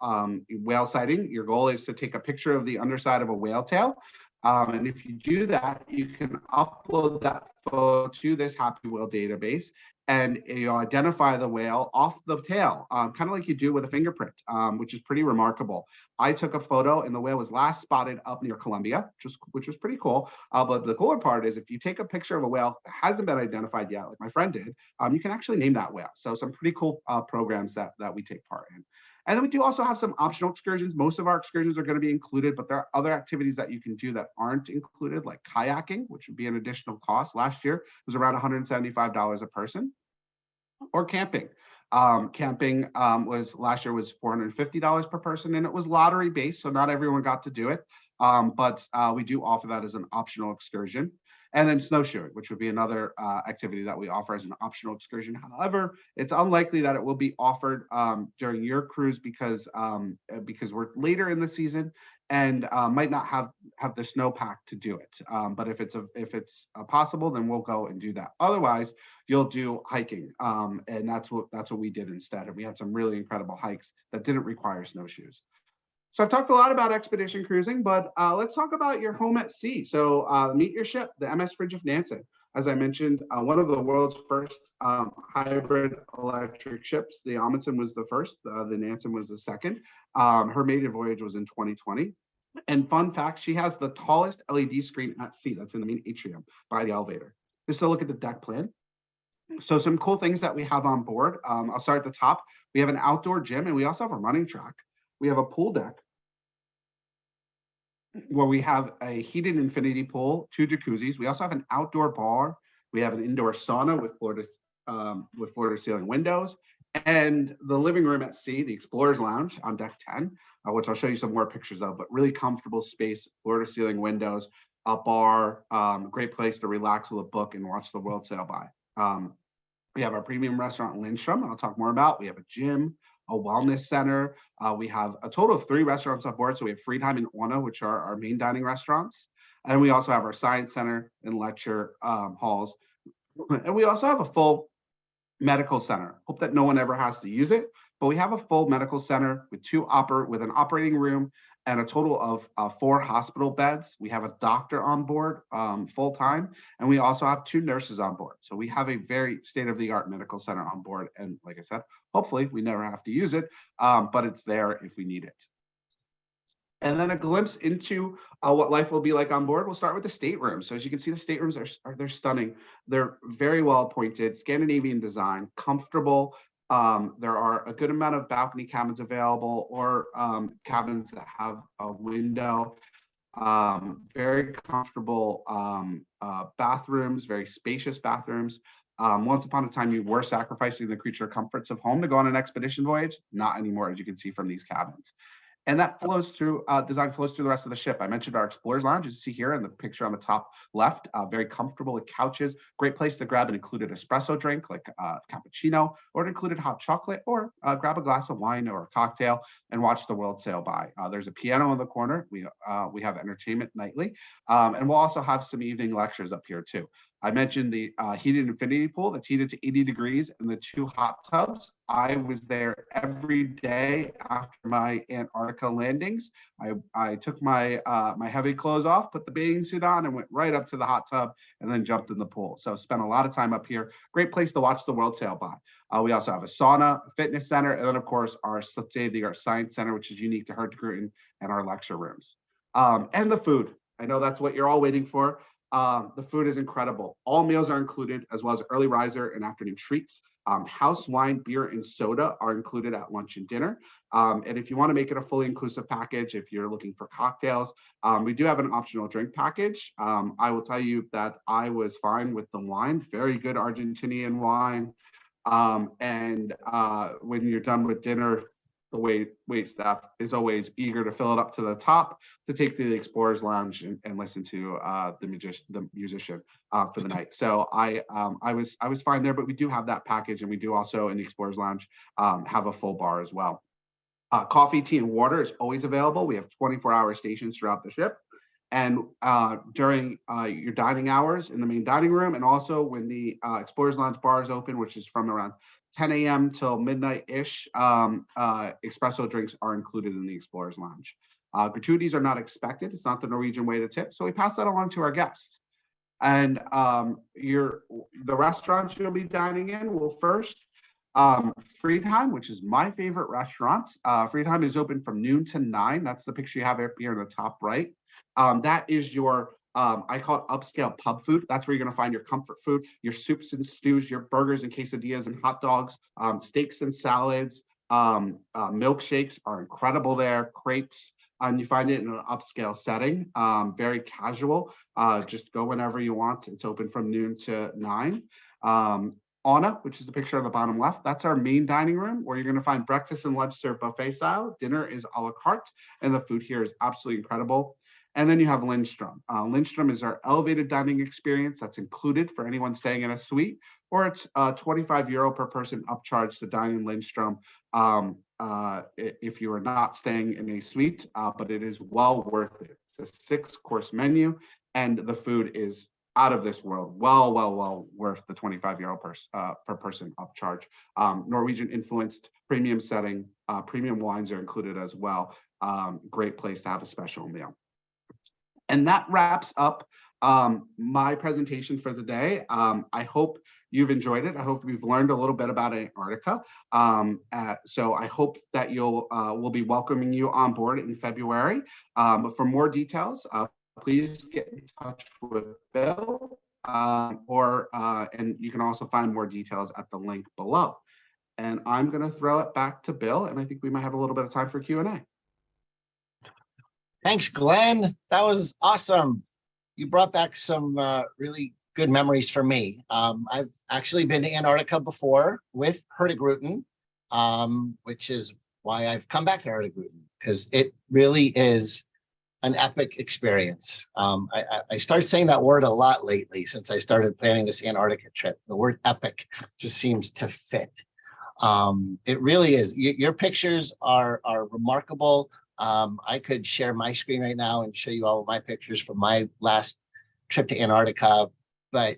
whale sighting, your goal is to take a picture of the underside of a whale tail. And if you do that, you can upload that photo to this Happy Whale database, and you'll identify the whale off the tail, kind of like you do with a fingerprint, which is pretty remarkable. I took a photo, and the whale was last spotted up near Colombia, which was pretty cool. But the cooler part is if you take a picture of a whale that hasn't been identified yet, like my friend did, you can actually name that whale. So some pretty cool programs that we take part in. And then we do also have some optional excursions. Most of our excursions are going to be included, but there are other activities that you can do that aren't included, like kayaking, which would be an additional cost. Last year, it was around $175 a person, or camping. Camping was last year was $450 per person, and it was lottery based, so not everyone got to do it. But we do offer that as an optional excursion. And then snowshoeing, which would be another activity that we offer as an optional excursion. However, it's unlikely that it will be offered during your cruise because we're later in the season and might not have the snowpack to do it. But if it's possible, then we'll go and do that. Otherwise, you'll do hiking, and that's what we did instead. And we had some really incredible hikes that didn't require snowshoes. So I've talked a lot about expedition cruising, but let's talk about your home at sea. So meet your ship, the MS Fridtjof Nansen. As I mentioned, one of the world's first hybrid electric ships. The Amundsen was the first, the Nansen was the second. Her maiden voyage was in 2020. And fun fact, she has the tallest LED screen at sea. That's in the main atrium by the elevator. Just a look at the deck plan. So some cool things that we have on board. I'll start at the top. We have an outdoor gym, and we also have a running track. We have a pool deck where we have a heated infinity pool, 2 jacuzzis. We also have an outdoor bar. We have an indoor sauna with floor-to-ceiling windows, and the living room at sea, the Explorer's Lounge on deck 10, which I'll show you some more pictures of, but really comfortable space, floor-to-ceiling windows, a bar, great place to relax with a book and watch the world sail by. We have our premium restaurant in Lindstrom, I'll talk more about. We have a gym, a wellness center. We have a total of 3 restaurants on board. So we have Friedheim and Orna, which are our main dining restaurants. And we also have our science center and lecture halls. And we also have a full medical center. Hope that no one ever has to use it, but we have a full medical center with with an operating room and a total of 4 hospital beds. We have a doctor on board full time, and we also have 2 nurses on board. So we have a very state-of-the-art medical center on board. And like I said, hopefully we never have to use it, but it's there if we need it. And then a glimpse into what life will be like on board. We'll start with the staterooms. So as you can see, the staterooms they're stunning. They're very well appointed, Scandinavian design, comfortable. There are a good amount of balcony cabins available, or cabins that have a window. Very comfortable bathrooms, very spacious bathrooms. Once upon a time, you were sacrificing the creature comforts of home to go on an expedition voyage. Not anymore, as you can see from these cabins. And that flows through, design flows through the rest of the ship. I mentioned our Explorers Lounge, as you see here in the picture on the top left, very comfortable with couches, great place to grab an included espresso drink like cappuccino, or an included hot chocolate, or grab a glass of wine or a cocktail and watch the world sail by. There's a piano in the corner. We have entertainment nightly, and we'll also have some evening lectures up here too. I mentioned the heated infinity pool that's heated to 80 degrees and the 2 hot tubs. I was there every day after my Antarctica landings. I took my my heavy clothes off, put the bathing suit on, and went right up to the hot tub and then jumped in the pool. So spent a lot of time up here. Great place to watch the world sail by. We also have a sauna, a fitness center, and then of course our state-of-the-art science center, which is unique to Hurtigruten, and our lecture rooms. And the food. I know that's what you're all waiting for. The food is incredible. All meals are included, as well as early riser and afternoon treats. House wine, beer, and soda are included at lunch and dinner. And if you want to make it a fully inclusive package, if you're looking for cocktails, we do have an optional drink package. I will tell you that I was fine with the wine, very good Argentinian wine. And when you're done with dinner, the wait staff is always eager to fill it up to the top to take to the Explorers Lounge and listen to the musician for the night. So I was fine there, but we do have that package, and we do also in the Explorers Lounge have a full bar as well. Coffee, tea, and water is always available. We have 24-hour stations throughout the ship. And during your dining hours in the main dining room, and also when the Explorers Lounge bar is open, which is from around 10 a.m. till midnight-ish, espresso drinks are included in the Explorers Lounge. Gratuities are not expected. It's not the Norwegian way to tip, so we pass that along to our guests. And the restaurants you'll be dining in will first, Friedheim, which is my favorite restaurant. Friedheim is open from noon to 9. That's the picture you have up here in the top right. That is your I call it upscale pub food. That's where you're going to find your comfort food, your soups and stews, your burgers and quesadillas and hot dogs, steaks and salads. Milkshakes are incredible there, crepes, and you find it in an upscale setting, very casual. Just go whenever you want. It's open from noon to 9. Anna, which is the picture on the bottom left, that's our main dining room where you're going to find breakfast and lunch served buffet style. Dinner is a la carte, and the food here is absolutely incredible. And then you have Lindstrom. Lindstrom is our elevated dining experience that's included for anyone staying in a suite, or it's €25 per person upcharge to dine in Lindstrom if you are not staying in a suite, but it is well worth it. It's a 6-course menu, and the food is out of this world. Well worth the €25 per person upcharge. Norwegian influenced premium setting, premium wines are included as well. Great place to have a special meal. And that wraps up my presentation for the day. I hope you've enjoyed it. I hope you've learned a little bit about Antarctica. So I hope that we'll be welcoming you on board in February. But for more details, please get in touch with Bill, and you can also find more details at the link below. And I'm going to throw it back to Bill, and I think we might have a little bit of time for Q&A. Thanks, Glenn. That was awesome. You brought back some really good memories for me. I've actually been to Antarctica before with Hurtigruten, which is why I've come back to Hurtigruten, because it really is an epic experience. I started saying that word a lot lately since I started planning this Antarctica trip. The word epic just seems to fit. It really is. Your pictures are remarkable. I could share my screen right now and show you all of my pictures from my last trip to Antarctica, but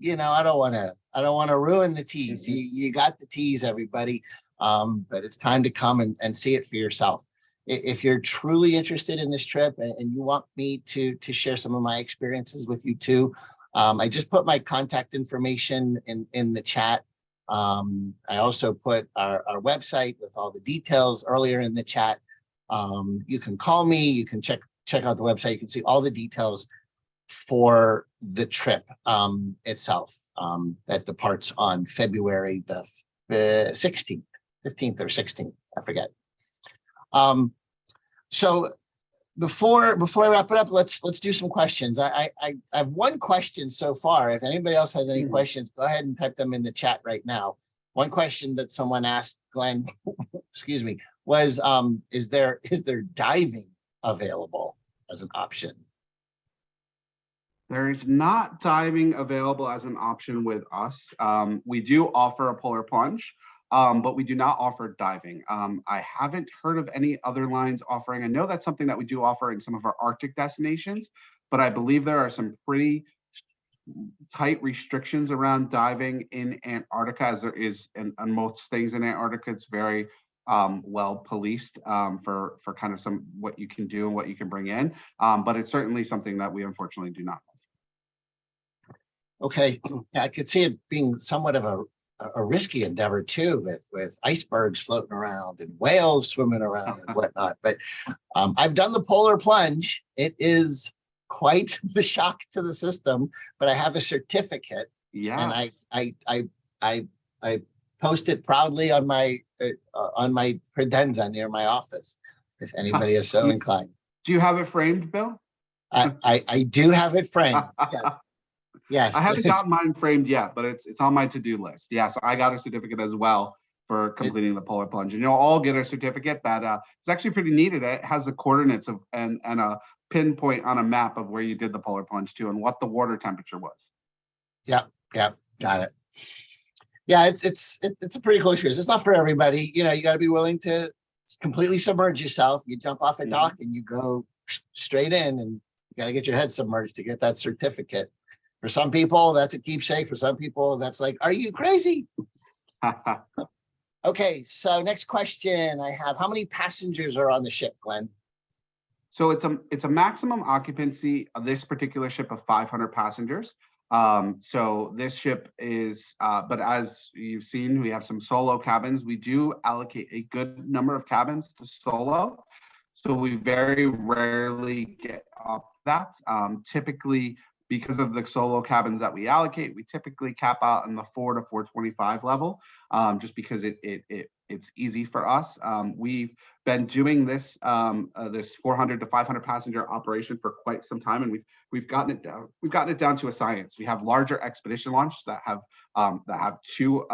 I don't want to ruin the tease. You got the tease, everybody. But it's time to come and see it for yourself. If you're truly interested in this trip and you want me to share some of my experiences with you too, I just put my contact information in the chat. I also put our website with all the details earlier in the chat. You can call me, you can check out the website, you can see all the details for the trip itself that departs on February the 16th, 15th or 16th, I forget. So before I wrap it up, let's do some questions. I have one question so far. If anybody else has any questions, go ahead and type them in the chat right now. One question that someone asked, Glenn, excuse me, was, is there diving available as an option? There is not diving available as an option with us. We do offer a polar plunge, but we do not offer diving. I haven't heard of any other lines offering. I know that's something that we do offer in some of our Arctic destinations, but I believe there are some pretty tight restrictions around diving in Antarctica, as there is in most things in Antarctica. It's very well policed for kind of some what you can do and what you can bring in. But it's certainly something that we unfortunately do not. Okay, yeah, I could see it being somewhat of a risky endeavor too, with icebergs floating around and whales swimming around and whatnot. But I've done the polar plunge. It is quite the shock to the system, but I have a certificate. Yeah. And I post it proudly on my credenza near my office, if anybody is so inclined. Do you have it framed, Bill? I do have it framed. Yeah. Yes. I haven't got mine framed yet, but it's on my to-do list. Yes, I got a certificate as well for completing the polar plunge. And you'll all get a certificate that it's actually pretty neat. It has the coordinates of and a pinpoint on a map of where you did the polar plunge to and what the water temperature was. Yeah, got it. Yeah, it's a pretty cool experience. It's not for everybody. You know, you got to be willing to completely submerge yourself. You jump off a dock and you go straight in, and you got to get your head submerged to get that certificate. For some people, that's a keepsake. For some people, that's like, are you crazy? Okay, so next question I have: how many passengers are on the ship, Glenn? So it's a maximum occupancy of this particular ship of 500 passengers. So this ship is, but as you've seen, we have some solo cabins. We do allocate a good number of cabins to solo. So we very rarely get up that. Typically, because of the solo cabins that we allocate, we typically cap out in the 4 to 425 level, just because it's easy for us. We've been doing this this 400 to 500 passenger operation for quite some time, and we've gotten it down. We've gotten it down to a science. We have larger expedition launches that have two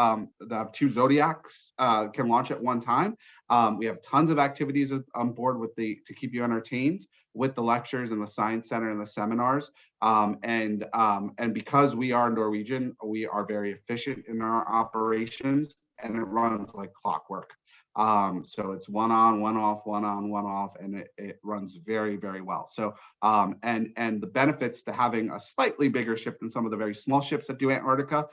Zodiacs can launch at one time. We have tons of activities on board to keep you entertained with the lectures and the science center and the seminars. And because we are Norwegian, we are very efficient in our operations, and it runs like clockwork. So it's one on, one off, one on, one off, and it runs very, very well. So and the benefits to having a slightly bigger ship than some of the very small ships that do Antarctica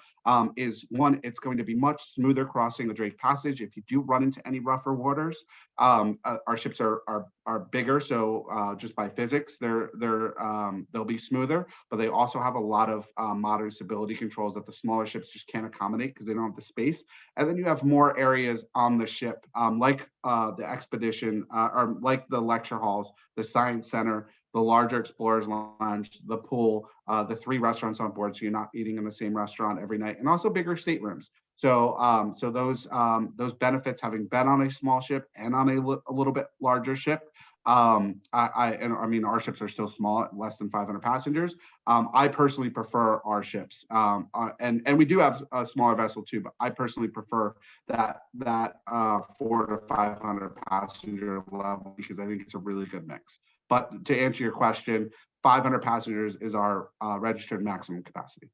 is, one, it's going to be much smoother crossing the Drake Passage. If you do run into any rougher waters, our ships are bigger, so just by physics, they'll be smoother. But they also have a lot of modern stability controls that the smaller ships just can't accommodate because they don't have the space. And then you have more areas on the ship, like the expedition, or like the lecture halls, the science center, the larger explorers lounge, the pool, the 3 restaurants on board, so you're not eating in the same restaurant every night, and also bigger staterooms. So those benefits, having been on a small ship and on a little bit larger ship, I mean, our ships are still small, less than 500 passengers. I personally prefer our ships, and we do have a smaller vessel too, but I personally prefer that 400 to 500 passenger level, because I think it's a really good mix. But to answer your question, 500 passengers is our registered maximum capacity.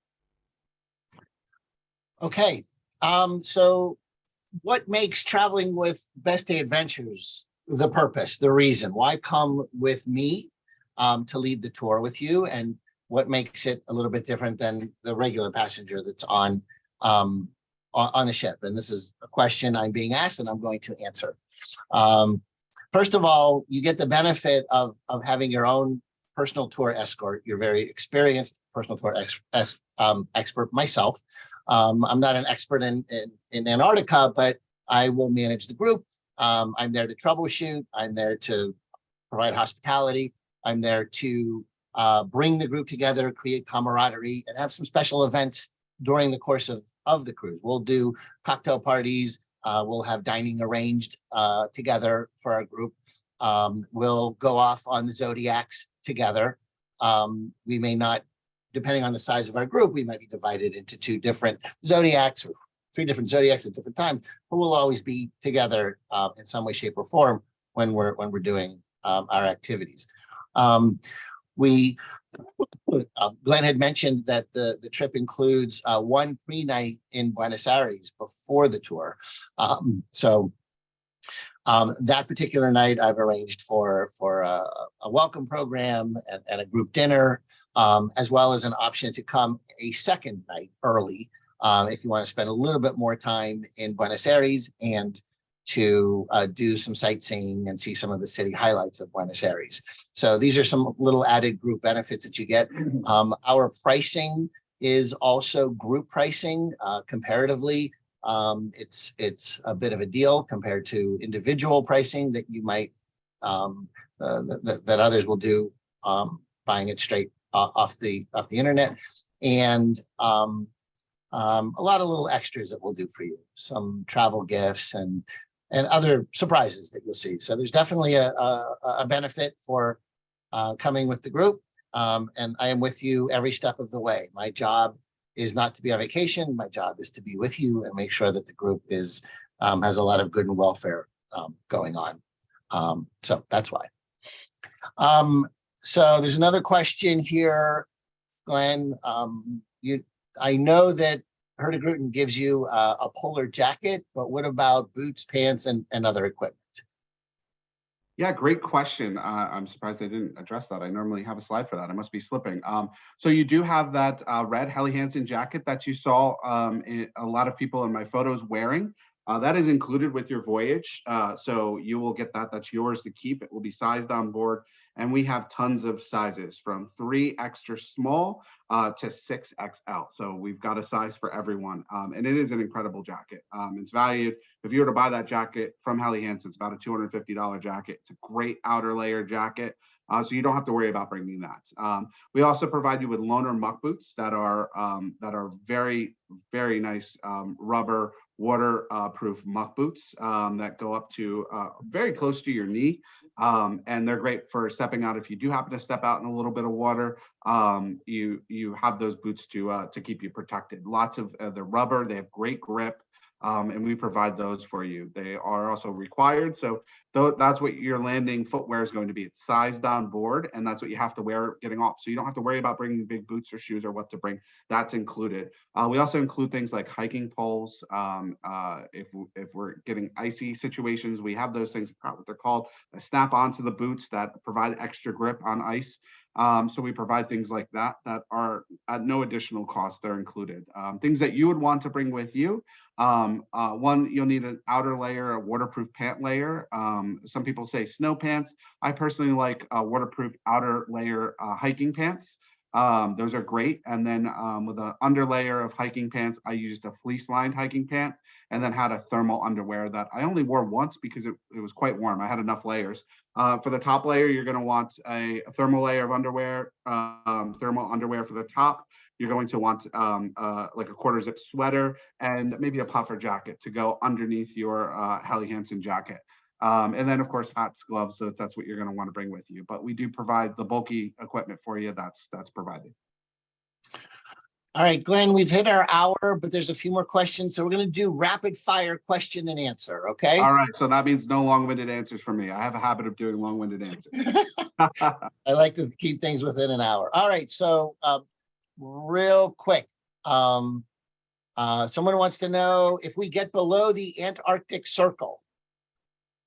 Okay, so what makes traveling with Best Day Adventures the purpose, the reason? Why come with me to lead the tour with you? And what makes it a little bit different than the regular passenger that's on the ship? And this is a question I'm being asked, and I'm going to answer. First of all, you get the benefit of having your own personal tour escort. You're very experienced personal tour expert myself. I'm not an expert in Antarctica, but I will manage the group. I'm there to troubleshoot. I'm there to provide hospitality. I'm there to bring the group together, create camaraderie, and have some special events during the course of the cruise. We'll do cocktail parties. We'll have dining arranged together for our group. We'll go off on the Zodiacs together. We may not, depending on the size of our group, we might be divided into 2 different Zodiacs or three different zodiacs at different times, but we'll always be together in some way, shape, or form when we're doing our activities. We Glenn had mentioned that the trip includes one pre-night in Buenos Aires before the tour. That particular night, I've arranged for a welcome program and a group dinner, as well as an option to come a second night early if you want to spend a little bit more time in Buenos Aires and to do some sightseeing and see some of the city highlights of Buenos Aires. So these are some little added group benefits that you get. Our pricing is also group pricing comparatively. It's a bit of a deal compared to individual pricing that you might that others will do buying it straight off the internet, and a lot of little extras that we'll do for you, some travel gifts and other surprises that you'll see. So there's definitely a benefit for coming with the group, and I am with you every step of the way. My job is not to be on vacation. My job is to be with you and make sure that the group is has a lot of good and welfare going on. So that's why. So there's another question here, Glenn. I know that Hurtigruten gives you a polar jacket, but what about boots, pants, and other equipment? Yeah, great question. I'm surprised I didn't address that. I normally have a slide for that. I must be slipping. So you do have that red Helly Hansen jacket that you saw a lot of people in my photos wearing. That is included with your voyage. So you will get that. That's yours to keep. It will be sized on board. And we have tons of sizes from 3 extra small to 6XL. So we've got a size for everyone. And it is an incredible jacket. It's valued, if you were to buy that jacket from Helly Hansen, it's about a $250 jacket. It's a great outer layer jacket. So you don't have to worry about bringing that. We also provide you with loaner muck boots that are very, very nice rubber waterproof muck boots that go up to very close to your knee. And they're great for stepping out. If you do happen to step out in a little bit of water, you have those boots to keep you protected. Lots of the rubber, they have great grip. And we provide those for you. They are also required. So that's what your landing footwear is going to be. It's sized on board, and that's what you have to wear getting off. So you don't have to worry about bringing big boots or shoes or what to bring. That's included. We also include things like hiking poles. If we're getting icy situations, we have those things, what they're called, snap onto the boots that provide extra grip on ice. So we provide things like that are at no additional cost. They're included. Things that you would want to bring with you. One, you'll need an outer layer, a waterproof pant layer. Some people say snow pants. I personally like a waterproof outer layer hiking pants. Those are great. And then with an underlayer of hiking pants, I used a fleece lined hiking pant and then had a thermal underwear that I only wore once because it was quite warm. I had enough layers. For the top layer, you're going to want a thermal layer of underwear, thermal underwear for the top. You're going to want like a quarter zip sweater and maybe a puffer jacket to go underneath your Helly Hansen jacket. And then, of course, hats, gloves. So that's what you're going to want to bring with you. But we do provide the bulky equipment for you. That's provided. All right, Glenn, we've hit our hour, but there's a few more questions. So we're going to do rapid fire question and answer. Okay. All right. So that means no long-winded answers for me. I have a habit of doing long-winded answers. I like to keep things within an hour. All right. So real quick, someone wants to know if we get below the Antarctic Circle.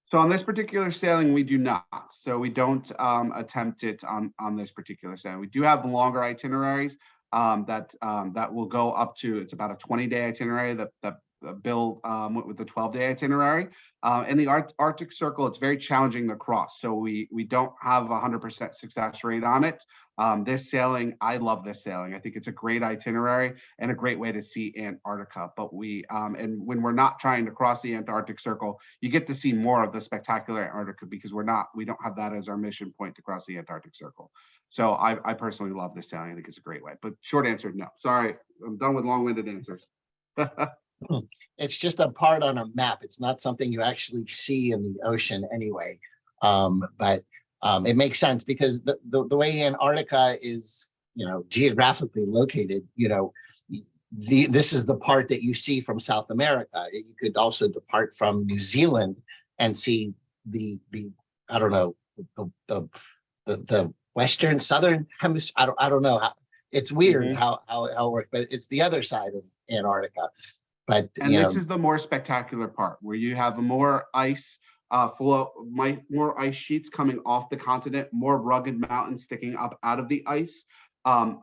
So on this particular sailing, we do not. So we don't attempt it on this particular sailing. We do have longer itineraries that will go up to, it's about a 20-day itinerary that Bill went with the 12-day itinerary. In the Arctic Circle, it's very challenging to cross. So we don't have a 100% success rate on it. This sailing, I love this sailing. I think it's a great itinerary and a great way to see Antarctica. But and when we're not trying to cross the Antarctic Circle, you get to see more of the spectacular Antarctica because we don't have that as our mission point to cross the Antarctic Circle. So I personally love this sailing. I think it's a great way. But short answer, no. Sorry, I'm done with long-winded answers. It's just a part on a map. It's not something you actually see in the ocean anyway. But it makes sense because the way Antarctica is, geographically located, this is the part that you see from South America. You could also depart from New Zealand and see the I don't know, the western southern hemisphere. I don't know how. It's weird how it works, but it's the other side of Antarctica. But and this is the more spectacular part, where you have more ice more ice sheets coming off the continent, more rugged mountains sticking up out of the ice,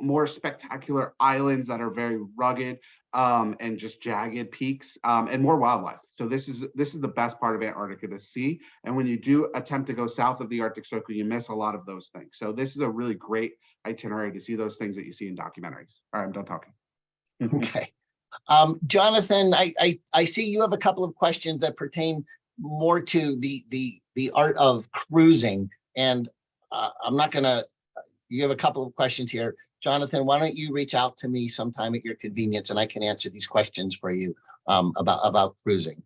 more spectacular islands that are very rugged and just jagged peaks, and more wildlife. So this is the best part of Antarctica to see. And when you do attempt to go south of the Arctic Circle, you miss a lot of those things. So this is a really great itinerary to see those things that you see in documentaries. All right, I'm done talking. Okay. Jonathan, I see you have a couple of questions that pertain more to the art of cruising, and I'm not gonna. You have a couple of questions here, Jonathan. Why don't you reach out to me sometime at your convenience, and I can answer these questions for you about cruising.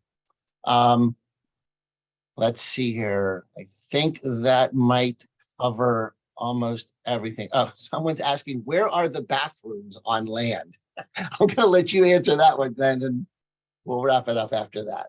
Let's see here. I think that might cover almost everything. Oh, someone's asking, where are the bathrooms on land? I'm going to let you answer that one, Glenn, and we'll wrap it up after that.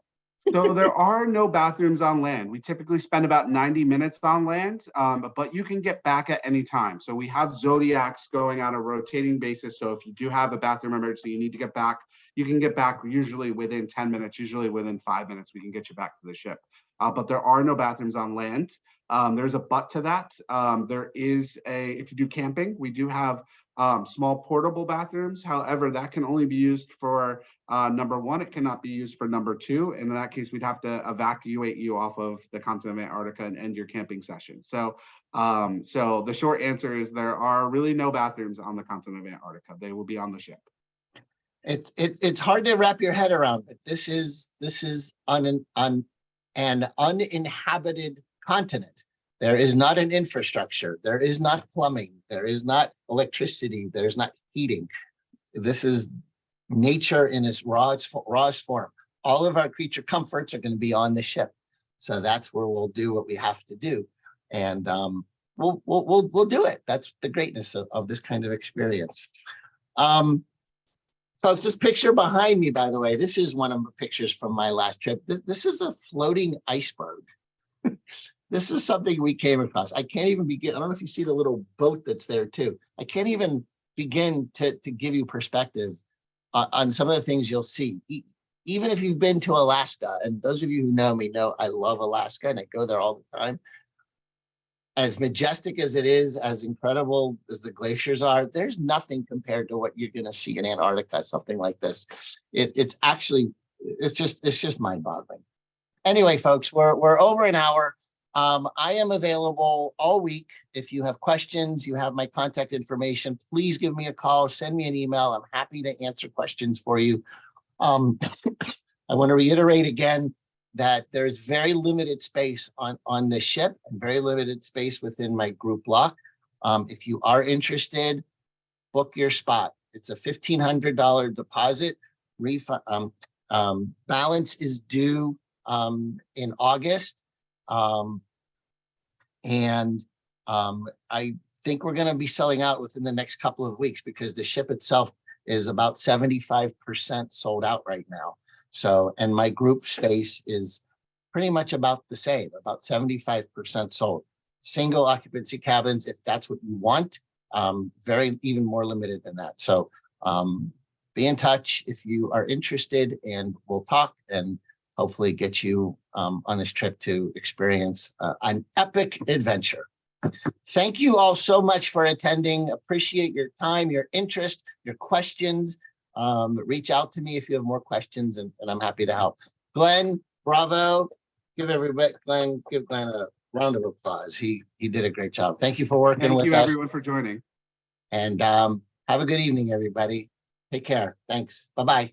So there are no bathrooms on land. We typically spend about 90 minutes on land, but you can get back at any time. So we have Zodiacs going on a rotating basis. So if you do have a bathroom emergency, you need to get back, you can get back usually within 10 minutes, usually within 5 minutes, we can get you back to the ship. But there are no bathrooms on land. There's a but to that. There is if you do camping, we do have small portable bathrooms. However, that can only be used for number one. It cannot be used for number two. And in that case, we'd have to evacuate you off of the continent of Antarctica and end your camping session. So, so the short answer is there are really no bathrooms on the continent of Antarctica. They will be on the ship. It's hard to wrap your head around, but this is an uninhabited continent. There is not an infrastructure. There is not plumbing. There is not electricity. There's not heating. This is nature in its rawest form. All of our creature comforts are going to be on the ship. So that's where we'll do what we have to do. And we'll do it. That's the greatness of this kind of experience. Folks, this picture behind me, by the way, this is one of the pictures from my last trip. This is a floating iceberg. This is something we came across. I can't even begin. I don't know if you see the little boat that's there too. I can't even begin to give you perspective on some of the things you'll see. Even if you've been to Alaska, and those of you who know me know I love Alaska and I go there all the time. As majestic as it is, as incredible as the glaciers are, there's nothing compared to what you're going to see in Antarctica, something like this. It's just mind-boggling. Anyway, folks, we're over an hour. I am available all week. If you have questions, you have my contact information, please give me a call, send me an email. I'm happy to answer questions for you. I want to reiterate again that there's very limited space on the ship and very limited space within my group block. If you are interested, book your spot. It's a $1,500 deposit. Balance is due in August. I think we're going to be selling out within the next couple of weeks because the ship itself is about 75% sold out right now. So, and my group space is pretty much about the same, about 75% sold. Single occupancy cabins, if that's what you want, even more limited than that. So be in touch if you are interested, and we'll talk and hopefully get you on this trip to experience an epic adventure. Thank you all so much for attending. Appreciate your time, your interest, your questions. Reach out to me if you have more questions, and I'm happy to help. Glenn, bravo. Give Glenn a round of applause. He did a great job. Thank you for working with us. Thank you, everyone, for joining. And have a good evening, everybody. Take care. Thanks. Bye-bye.